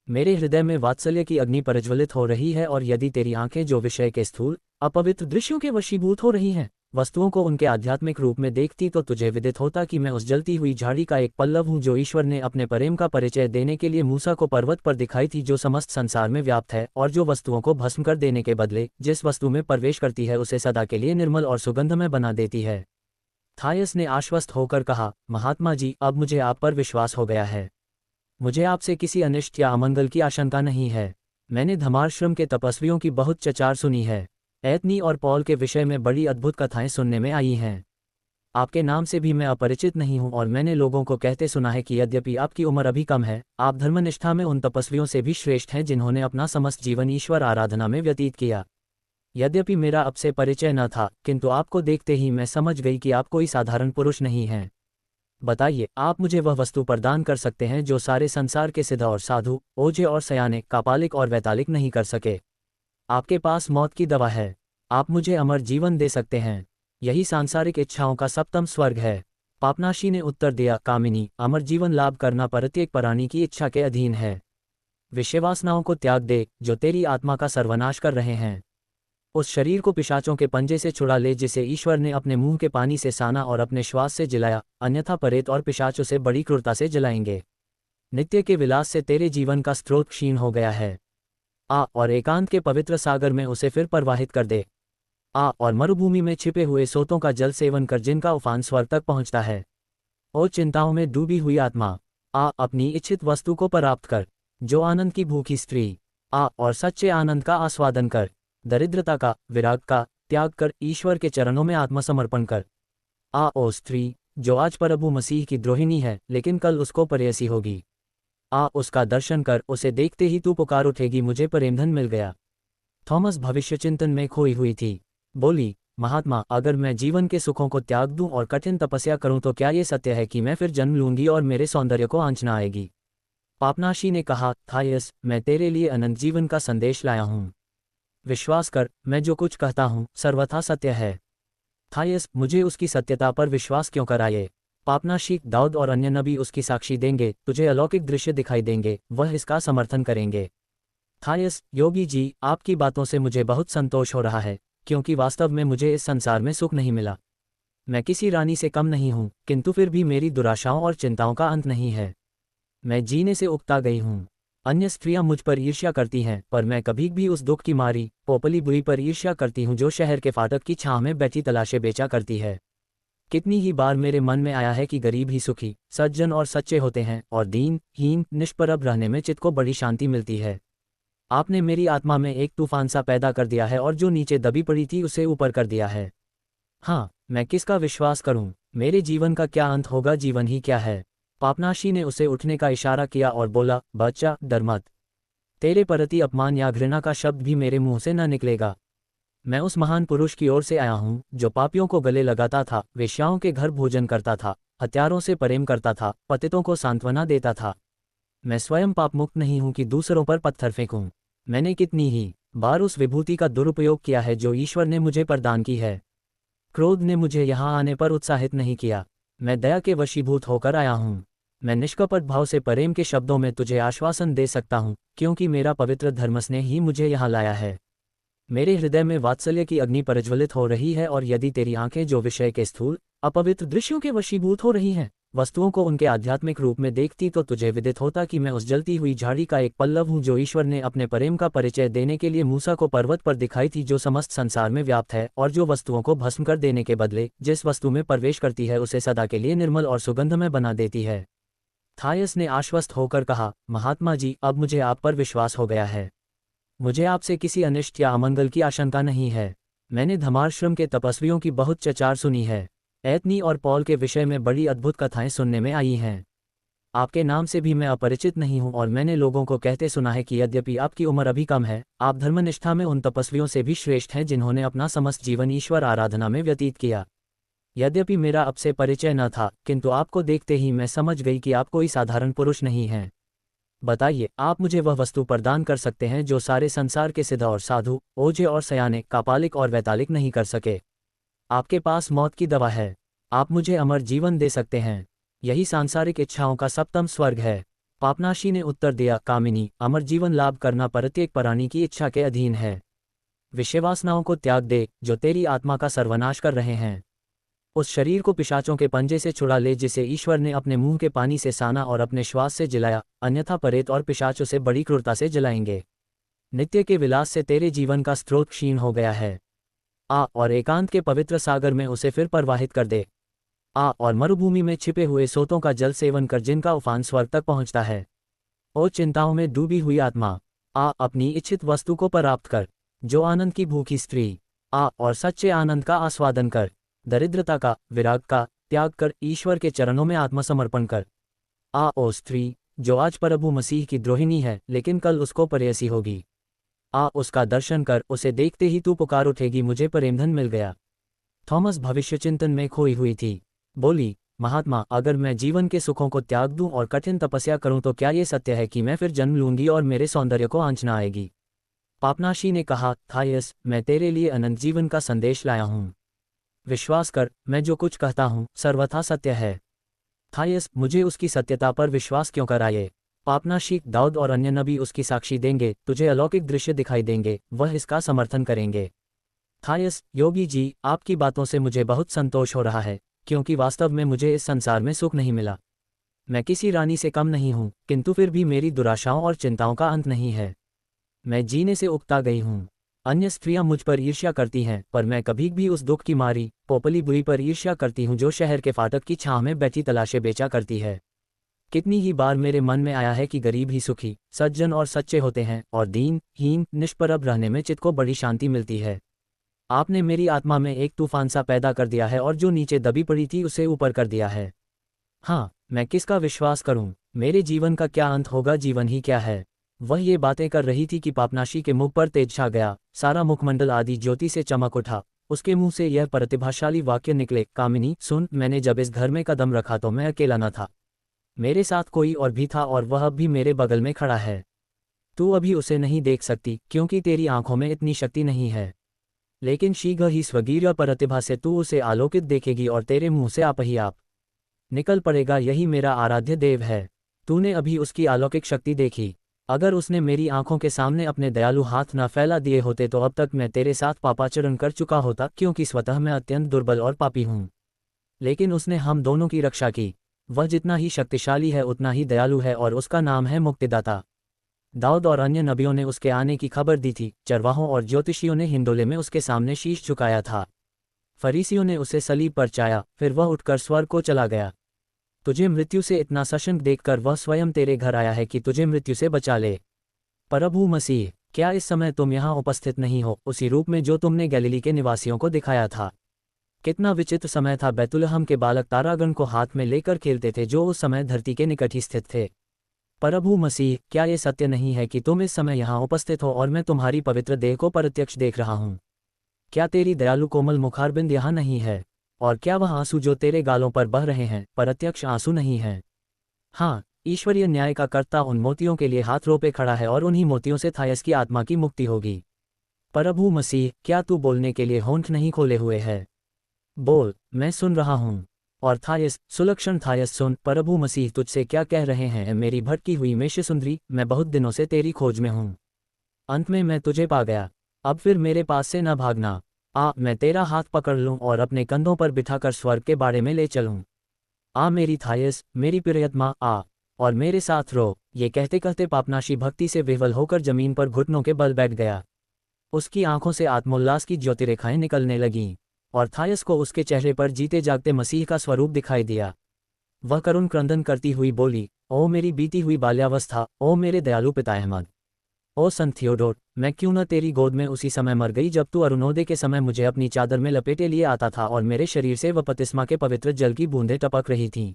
मेरे हृदय में वात्सल्य की अग्नि प्रज्वलित हो रही है और यदि तेरी आंखें जो विषय के स्थूल अपवित्र दृश्यों के वशीभूत हो रही हैं, वस्तुओं को उनके आध्यात्मिक रूप में देखती, तो तुझे विदित होता कि मैं उस जलती हुई झाड़ी का एक पल्लव हूँ जो ईश्वर ने अपने प्रेम का परिचय देने के लिए मूसा को पर्वत पर दिखाई थी, जो समस्त संसार में व्याप्त है और जो वस्तुओं को भस्म कर देने के बदले जिस वस्तु में प्रवेश करती है उसे सदा के लिए निर्मल और सुगंधमय बना देती है। थायस ने आश्वस्त होकर कहा, महात्मा जी, अब मुझे आप पर विश्वास हो गया है। मुझे आपसे किसी अनिष्ट या अमंगल की आशंका नहीं है। मैंने धमाश्रम के तपस्वियों की बहुत चर्चा सुनी है। एथनी और पॉल के विषय में बड़ी अद्भुत कथाएं सुनने में आई हैं। आपके नाम से भी मैं अपरिचित नहीं हूं और मैंने लोगों को कहते सुना है कि यद्यपि आपकी उम्र अभी कम है, आप धर्मनिष्ठा में उन तपस्वियों से भी श्रेष्ठ हैं जिन्होंने अपना समस्त जीवन ईश्वर आराधना में व्यतीत किया। यद्यपि मेरा आपसे परिचय न था, किंतु आपको देखते ही मैं समझ गई कि आप कोई साधारण पुरुष नहीं हैं। बताइए, आप मुझे वह वस्तु प्रदान कर सकते हैं जो सारे संसार के सिद्ध और साधु, ओझे और सयाने, कापालिक और वैतालिक नहीं कर सके। आपके पास मौत की दवा है। आप मुझे अमर जीवन दे सकते हैं। यही सांसारिक इच्छाओं का सप्तम स्वर्ग है। पापनाशी ने उत्तर दिया, कामिनी, अमर जीवन लाभ करना प्रत्येक प्राणी की इच्छा के अधीन है। विषयवासनाओं को त्याग दे जो तेरी आत्मा का सर्वनाश कर रहे हैं। उस शरीर को पिशाचों के पंजे से छुड़ा ले जिसे ईश्वर ने अपने मुंह के पानी से साना और अपने श्वास से जलाया, अन्यथा प्रेत और पिशाच उसे बड़ी क्रूरता से जलाएंगे। नित्य के विलास से तेरे जीवन का स्रोत क्षीण हो गया है। आ और एकांत के पवित्र सागर में उसे फिर प्रवाहित कर दे। आ और मरुभूमि में छिपे हुए सोतों का जल सेवन कर जिनका उफान स्वर्ग तक पहुंचता है। ओ चिंताओं में डूबी हुई आत्मा, आ अपनी इच्छित वस्तु को प्राप्त कर। जो आनंद की भूखी स्त्री, आ और सच्चे आनंद का आस्वादन कर। दरिद्रता का, विराग का त्याग कर ईश्वर के चरणों में आत्मसमर्पण कर। आ ओ स्त्री, जो आज प्रभु मसीह की द्रोहिणी है लेकिन कल उसको प्रेयसी होगी। उसका दर्शन कर, उसे देखते ही तू पुकार उठेगी, मुझे प्रेमधन मिल गया। थॉमस भविष्यचिंतन में खोई हुई थी। बोली, महात्मा, अगर मैं जीवन के सुखों को त्याग दूं और कठिन तपस्या करूं तो क्या ये सत्य है कि मैं फिर जन्म लूंगी और मेरे सौंदर्य को आंच न आएगी? पापनाशी ने कहा, थायस, मैं तेरे लिए अनंत जीवन का संदेश लाया हूं। विश्वास कर, मैं जो कुछ कहता हूं सर्वथा सत्य है। थायस, मुझे उसकी सत्यता पर विश्वास क्यों कराए? पापनाशी, दाऊद और अन्य नबी उसकी साक्षी देंगे, तुझे अलौकिक दृश्य दिखाई देंगे, वह इसका समर्थन करेंगे। थायस, योगी जी, आपकी बातों से मुझे बहुत संतोष हो रहा है, क्योंकि वास्तव में मुझे इस संसार में सुख नहीं मिला। मैं किसी रानी से कम नहीं हूं, किंतु फिर भी मेरी दुराशाओं और चिंताओं का अंत नहीं है। मैं जीने से उकता गई हूं। अन्य स्त्रियां मुझ पर ईर्ष्या करती हैं, पर मैं कभी भी उस दुख की मारी पोपली बुरी पर ईर्ष्या करती हूं जो शहर के फाटक की छांव में बैठी तलाशे बेचा करती है। कितनी ही बार मेरे मन में आया है कि गरीब ही सुखी, सज्जन और सच्चे होते हैं, और दीन हीन निष्प्रभ रहने में चित्त को बड़ी शांति मिलती है। आपने मेरी आत्मा में एक तूफान सा पैदा कर दिया है और जो नीचे दबी पड़ी थी उसे ऊपर कर दिया है। हाँ, मैं किसका विश्वास करूं? मेरे जीवन का क्या अंत होगा? जीवन ही क्या है? पापनाशी ने उसे उठने का इशारा किया और बोला, बच्चा, डर मत। तेरे प्रति अपमान या घृणा का शब्द भी मेरे मुंह से न निकलेगा। मैं उस महान पुरुष की ओर से आया हूं जो पापियों को गले लगाता था, वेश्याओं के घर भोजन करता था, हत्यारों से प्रेम करता था, पतितों को सांत्वना देता था। मैं स्वयं पापमुक्त नहीं हूं कि दूसरों पर पत्थर फेंकूं। मैंने कितनी ही बार उस विभूति का दुरुपयोग किया है जो ईश्वर ने मुझे प्रदान की है। क्रोध ने मुझे यहाँ आने पर उत्साहित नहीं किया। मैं दया के वशीभूत होकर आया हूँ। मैं निष्कपट भाव से प्रेम के शब्दों में तुझे आश्वासन दे सकता हूँ, क्योंकि मेरा पवित्र धर्मस ने ही मुझे यहाँ लाया है। मेरे हृदय में वात्सल्य की अग्नि प्रज्वलित हो रही है, और यदि तेरी आंखें जो विषय के स्थूल अपवित्र दृश्यों के वशीभूत हो रही हैं, वस्तुओं को उनके आध्यात्मिक रूप में देखती, तो तुझे विदित होता कि मैं उस जलती हुई झाड़ी का एक पल्लव हूँ जो ईश्वर ने अपने प्रेम का परिचय देने के लिए मूसा को पर्वत पर दिखाई थी, जो समस्त संसार में व्याप्त है, और जो वस्तुओं को भस्म कर देने के बदले जिस वस्तु में प्रवेश करती है उसे सदा के लिए निर्मल और सुगंधमय बना देती है। थायस ने आश्वस्त होकर कहा, महात्मा जी, अब मुझे आप पर विश्वास हो गया है। मुझे आपसे किसी अनिष्ट या अमंगल की आशंका नहीं है। मैंने धमारश्रम के तपस्वियों की बहुत चर्चा सुनी है। एथनी और पॉल के विषय में बड़ी अद्भुत कथाएं सुनने में आई हैं। आपके नाम से भी मैं अपरिचित नहीं हूं, और मैंने लोगों को कहते सुना है कि यद्यपि आपकी उम्र अभी कम है, आप धर्मनिष्ठा में उन तपस्वियों से भी श्रेष्ठ हैं जिन्होंने अपना समस्त जीवन ईश्वर आराधना में व्यतीत किया। यद्यपि मेरा आपसे परिचय न था, किंतु आपको देखते ही मैं समझ गई कि आप कोई साधारण पुरुष नहीं हैं। बताइए, आप मुझे वह वस्तु प्रदान कर सकते हैं जो सारे संसार के सिद्ध और साधु, ओझे और सयाने, कापालिक और वैतालिक नहीं कर सके। आपके पास मौत की दवा है। आप मुझे अमर जीवन दे सकते हैं। यही सांसारिक इच्छाओं का सप्तम स्वर्ग है। पापनाशी ने उत्तर दिया, कामिनी, अमर जीवन लाभ करना प्रत्येक प्राणी की इच्छा के अधीन है। विषयवासनाओं को त्याग दे जो तेरी आत्मा का सर्वनाश कर रहे हैं। उस शरीर को पिशाचों के पंजे से छुड़ा ले जिसे ईश्वर ने अपने मुंह के पानी से साना और अपने श्वास से जलाया, अन्यथा प्रेत और पिशाच उसे बड़ी क्रूरता से जलाएंगे। नित्य के विलास से तेरे जीवन का स्रोत क्षीण हो गया है। और एकांत के पवित्र सागर में उसे फिर प्रवाहित कर दे। और मरुभूमि में छिपे हुए सोतों का जल सेवन कर जिनका उफान स्वर्ग तक पहुंचता है। ओ चिंताओं में डूबी हुई आत्मा, अपनी इच्छित वस्तु को प्राप्त कर। जो आनंद की भूखी स्त्री, और सच्चे आनंद का आस्वादन कर। दरिद्रता का, विराग का त्याग कर ईश्वर के चरणों में आत्मसमर्पण कर। ओ स्त्री, जो आज प्रभु मसीह की द्रोहिणी है लेकिन कल उसको प्रेयसी होगी। उसका दर्शन कर, उसे देखते ही तू पुकार उठेगी, मुझे प्रेमधन मिल गया। थॉमस भविष्यचिंतन में खोई हुई थी। बोली, महात्मा, अगर मैं जीवन के सुखों को त्याग दूं और कठिन तपस्या करूं तो क्या ये सत्य है कि मैं फिर जन्म लूंगी और मेरे सौंदर्य को आंच न आएगी? पापनाशी ने कहा, थायस, मैं तेरे लिए अनंत जीवन का संदेश लाया हूं। विश्वास कर, मैं जो कुछ कहता हूं सर्वथा सत्य है। थायस, मुझे उसकी सत्यता पर विश्वास क्यों कराए? पापनाशी, दाऊद और अन्य नबी उसकी साक्षी देंगे, तुझे अलौकिक दृश्य दिखाई देंगे, वह इसका समर्थन करेंगे। थायस, योगी जी, आपकी बातों से मुझे बहुत संतोष हो रहा है, क्योंकि वास्तव में मुझे इस संसार में सुख नहीं मिला। मैं किसी रानी से कम नहीं हूं, किंतु फिर भी मेरी दुराशाओं और चिंताओं का अंत नहीं है। मैं जीने से उकता गई हूं। अन्य स्त्रियां मुझ पर ईर्ष्या करती हैं, पर मैं कभी भी उस दुख की मारी पोपली बुरी पर ईर्ष्या करती हूं जो शहर के फाटक की छांव में बैठी तलाशे बेचा करती है। कितनी ही बार मेरे मन में आया है कि गरीब ही सुखी, सज्जन और सच्चे होते हैं, और दीन हीन निष्प्रभ रहने में चित्त को बड़ी शांति मिलती है। आपने मेरी आत्मा में एक तूफान सा पैदा कर दिया है और जो नीचे दबी पड़ी थी उसे ऊपर कर दिया है। हाँ, मैं किसका विश्वास करूं? मेरे जीवन का क्या अंत होगा? जीवन ही क्या है? वह ये बातें कर रही थी कि पापनाशी के मुख पर तेज छा गया, सारा मुखमंडल आदि ज्योति से चमक उठा। उसके मुंह से यह प्रतिभाशाली वाक्य निकले, कामिनी सुन, मैंने जब इस घर में कदम रखा तो मैं अकेला न था। मेरे साथ कोई और भी था और वह अब भी मेरे बगल में खड़ा है। तू अभी उसे नहीं देख सकती क्योंकि तेरी आंखों में इतनी शक्ति नहीं है, लेकिन शीघ्र ही स्वगीर्य प्रतिभा से तू उसे आलोकित देखेगी और तेरे मुंह से आप ही आप निकल पड़ेगा, यही मेरा आराध्य देव है। तूने अभी उसकी अलौकिक शक्ति देखी। अगर उसने मेरी आंखों के सामने अपने दयालु हाथ न फैला दिए होते तो अब तक मैं तेरे साथ पापाचरण कर चुका होता, क्योंकि स्वतः मैं अत्यंत दुर्बल और पापी हूँ। लेकिन उसने हम दोनों की रक्षा की। वह जितना ही शक्तिशाली है उतना ही दयालु है और उसका नाम है मुक्तिदाता। दाऊद और अन्य नबियों ने उसके आने की खबर दी थी। चरवाहों और ज्योतिषियों ने हिंडोले में उसके सामने शीश झुकाया था। फरीसियों ने उसे सलीब पर चाया, फिर वह उठकर स्वर्ग को चला गया। तुझे मृत्यु से इतना सशक्त देखकर वह स्वयं तेरे घर आया है कि तुझे मृत्यु से बचा ले। प्रभु मसीह, क्या इस समय तुम यहाँ उपस्थित नहीं हो, उसी रूप में जो तुमने गलीली के निवासियों को दिखाया था? कितना विचित्र समय था। बैतुलहम के बालक तारागण को हाथ में लेकर खेलते थे, जो उस समय धरती के निकट ही स्थित थे। प्रभु मसीह, क्या ये सत्य नहीं है कि तुम इस समय यहाँ उपस्थित हो और मैं तुम्हारी पवित्र देह को प्रत्यक्ष देख रहा हूँ? क्या तेरी दयालु कोमल मुखारबिंद यहाँ नहीं है? और क्या वह आंसू जो तेरे गालों पर बह रहे हैं प्रत्यक्ष आंसू नहीं हैं? हाँ, ईश्वरीय न्याय का कर्ता उन मोतियों के लिए हाथ रोपे खड़ा है और उन्हीं मोतियों से थायस की आत्मा की मुक्ति होगी। प्रभु मसीह, क्या तू बोलने के लिए होंठ नहीं खोले हुए है? बोल, मैं सुन रहा हूँ। और थायस, सुलक्षण थायस, सुन, प्रभु मसीह तुझसे क्या कह रहे हैं। मेरी भटकी हुई मेष सुंदरी, मैं बहुत दिनों से तेरी खोज में हूँ। अंत में मैं तुझे पा गया। अब फिर मेरे पास से न भागना। मैं तेरा हाथ पकड़ लूँ और अपने कंधों पर बिठाकर स्वर्ग के बाड़े में ले चलूँ। मेरी थायस, मेरी प्रियतमा, और मेरे साथ रो। ये कहते कहते पापनाशी भक्ति से विह्वल होकर जमीन पर घुटनों के बल बैठ गया। उसकी आंखों से आत्मोल्लास की ज्योतिरेखाएं निकलने लगीं, और थायस को उसके चेहरे पर जीते जागते मसीह का स्वरूप दिखाई दिया। वह करुण क्रंदन करती हुई बोली, ओ मेरी बीती हुई बाल्यावस्था, ओ मेरे दयालु पिता अहमद, ओ संत थियोडोर, मैं क्यों न तेरी गोद में उसी समय मर गई जब तू अरुणोदय के समय मुझे अपनी चादर में लपेटे लिए आता था और मेरे शरीर से बपतिस्मा के पवित्र जल की बूंदें टपक रही थीं।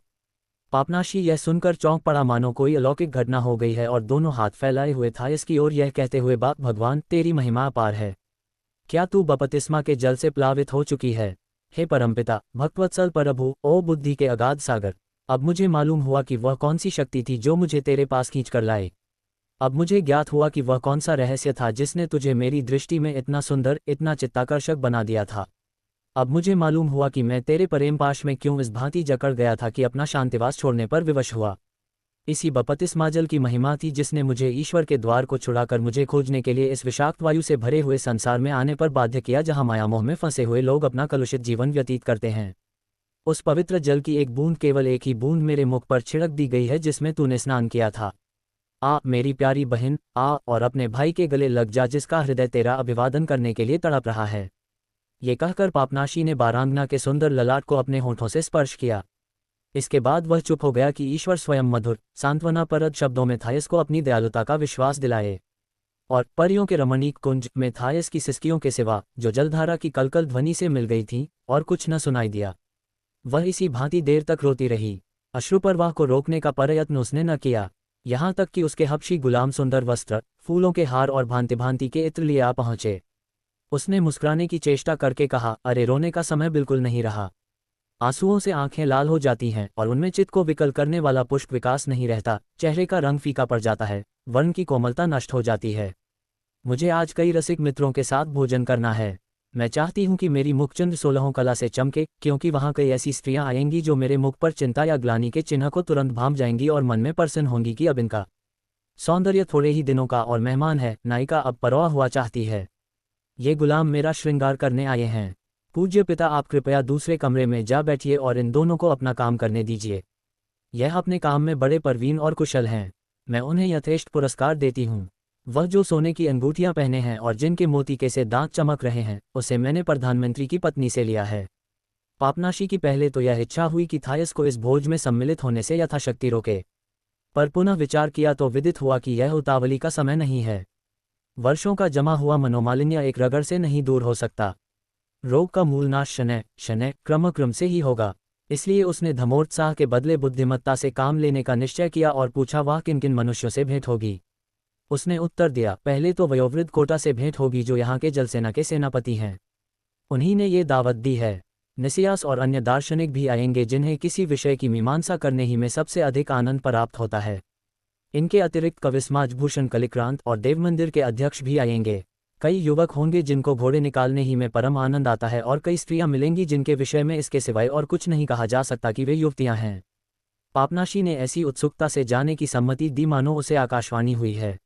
पापनाशी यह सुनकर चौंक पड़ा, मानो कोई अलौकिक घटना हो गई है, और दोनों हाथ फैलाए हुए था इसकी ओर, यह कहते हुए, बाप भगवान, तेरी महिमा अपार है। क्या तू बपतिस्मा के जल से प्लावित हो चुकी है? हे परमपिता, भक्तवत्सल प्रभु, ओ बुद्धि के अगाध सागर, अब मुझे मालूम हुआ कि वह कौन सी शक्ति थी जो मुझे तेरे पास खींच कर लाए। अब मुझे ज्ञात हुआ कि वह कौन सा रहस्य था जिसने तुझे मेरी दृष्टि में इतना सुंदर, इतना चित्ताकर्षक बना दिया था। अब मुझे मालूम हुआ कि मैं तेरे प्रेम पाश में क्यों इस भांति जकड़ गया था कि अपना शांतिवास छोड़ने पर विवश हुआ। इसी बपतिस्मा जल की महिमा थी जिसने मुझे ईश्वर के द्वार को छुड़ाकर मुझे खोजने के लिए इस विषाक्त वायु से भरे हुए संसार में आने पर बाध्य किया, जहां मायामोह में फंसे हुए लोग अपना कलुषित जीवन व्यतीत करते हैं। उस पवित्र जल की एक बूंद, केवल एक ही बूंद मेरे मुख पर छिड़क दी गई है जिसमें तूने स्नान किया था। मेरी प्यारी बहन, और अपने भाई के गले लग जा जिसका हृदय तेरा अभिवादन करने के लिए तड़प रहा है। ये कहकर पापनाशी ने बारांगना के सुंदर ललाट को अपने होंठों से स्पर्श किया। इसके बाद वह चुप हो गया कि ईश्वर स्वयं मधुर, सांत्वनाप्रद शब्दों में थायस को अपनी दयालुता का विश्वास दिलाए। और परियों के रमणीक कुंज में थायस की सिसकियों के सिवा, जो जलधारा की कलकल ध्वनि से मिल गई थी, और कुछ न सुनाई दिया। वह इसी भांति देर तक रोती रही। अश्रुप्रवाह को रोकने का प्रयत्न उसने न किया, यहाँ तक कि उसके हबशी गुलाम सुंदर वस्त्र, फूलों के हार और भांति भांति के इत्र लिए आ पहुँचे। उसने मुस्कुराने की चेष्टा करके कहा, अरे रोने का समय बिल्कुल नहीं रहा। आंसुओं से आंखें लाल हो जाती हैं और उनमें चित्त को विकल करने वाला पुष्प विकास नहीं रहता, चेहरे का रंग फीका पड़ जाता है, वर्ण की कोमलता नष्ट हो जाती है। मुझे आज कई रसिक मित्रों के साथ भोजन करना है। मैं चाहती हूँ कि मेरी मुखचंद्र 16 कला से चमके, क्योंकि वहाँ कई ऐसी स्त्रियाँ आएंगी जो मेरे मुख पर चिंता या ग्लानि के चिन्ह को तुरंत भांप जाएंगी और मन में प्रसन्न होंगी कि अब इनका सौंदर्य थोड़े ही दिनों का और मेहमान है, नायिका अब परवाह हुआ चाहती है। ये गुलाम मेरा श्रृंगार करने आए हैं। पूज्य पिता, आप कृपया दूसरे कमरे में जा बैठिए और इन दोनों को अपना काम करने दीजिए। यह अपने काम में बड़े परवीन और कुशल हैं। मैं उन्हें यथेष्ट पुरस्कार देती हूँ। वह जो सोने की अंगूठियां पहने हैं और जिनके मोती के से दांत चमक रहे हैं, उसे मैंने प्रधानमंत्री की पत्नी से लिया है। पापनाशी की पहले तो यह इच्छा हुई कि थायस को इस भोज में सम्मिलित होने से यथाशक्ति रोके, पर पुनः विचार किया तो विदित हुआ कि यह उतावली का समय नहीं है। वर्षों का जमा हुआ मनोमालिन्य एक रगड़ से नहीं दूर हो सकता। रोग का मूल नाश शनैः शनैः क्रम से ही होगा। इसलिए उसने धर्मोत्साह के बदले बुद्धिमत्ता से काम लेने का निश्चय किया और पूछा वह किन किन मनुष्यों से भेंट होगी। उसने उत्तर दिया, पहले तो वयोवृद्ध कोटा से भेंट होगी जो यहाँ के जलसेना के सेनापति हैं। उन्हीं ने ये दावत दी है। निसियास और अन्य दार्शनिक भी आएंगे जिन्हें किसी विषय की मीमांसा करने ही में सबसे अधिक आनंद प्राप्त होता है। इनके अतिरिक्त कविसमाजभूषण कलिक्रांत और देवमंदिर के अध्यक्ष भी आएंगे। कई युवक होंगे जिनको घोड़े निकालने ही में परम आनंद आता है और कई स्त्रियां मिलेंगी जिनके विषय में इसके सिवाय और कुछ नहीं कहा जा सकता कि वे युवतियां हैं। पापनाशी ने ऐसी उत्सुकता से जाने की सम्मति दी मानो उसे आकाशवाणी हुई है।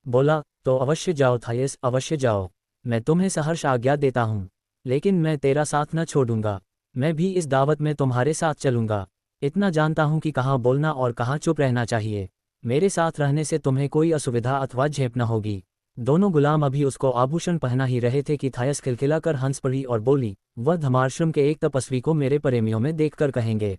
बोला, तो अवश्य जाओ थायस, अवश्य जाओ। मैं तुम्हें सहर्ष आज्ञा देता हूँ, लेकिन मैं तेरा साथ न छोड़ूंगा। मैं भी इस दावत में तुम्हारे साथ चलूंगा। इतना जानता हूँ कि कहाँ बोलना और कहाँ चुप रहना चाहिए। मेरे साथ रहने से तुम्हें कोई असुविधा अथवा झेप न होगी। दोनों गुलाम अभी उसको आभूषण पहना ही रहे थे कि थायस खिलखिलाकर हंस पड़ी और बोली, वह धर्माश्रम के एक तपस्वी को मेरे प्रेमियों में देखकर कहेंगे,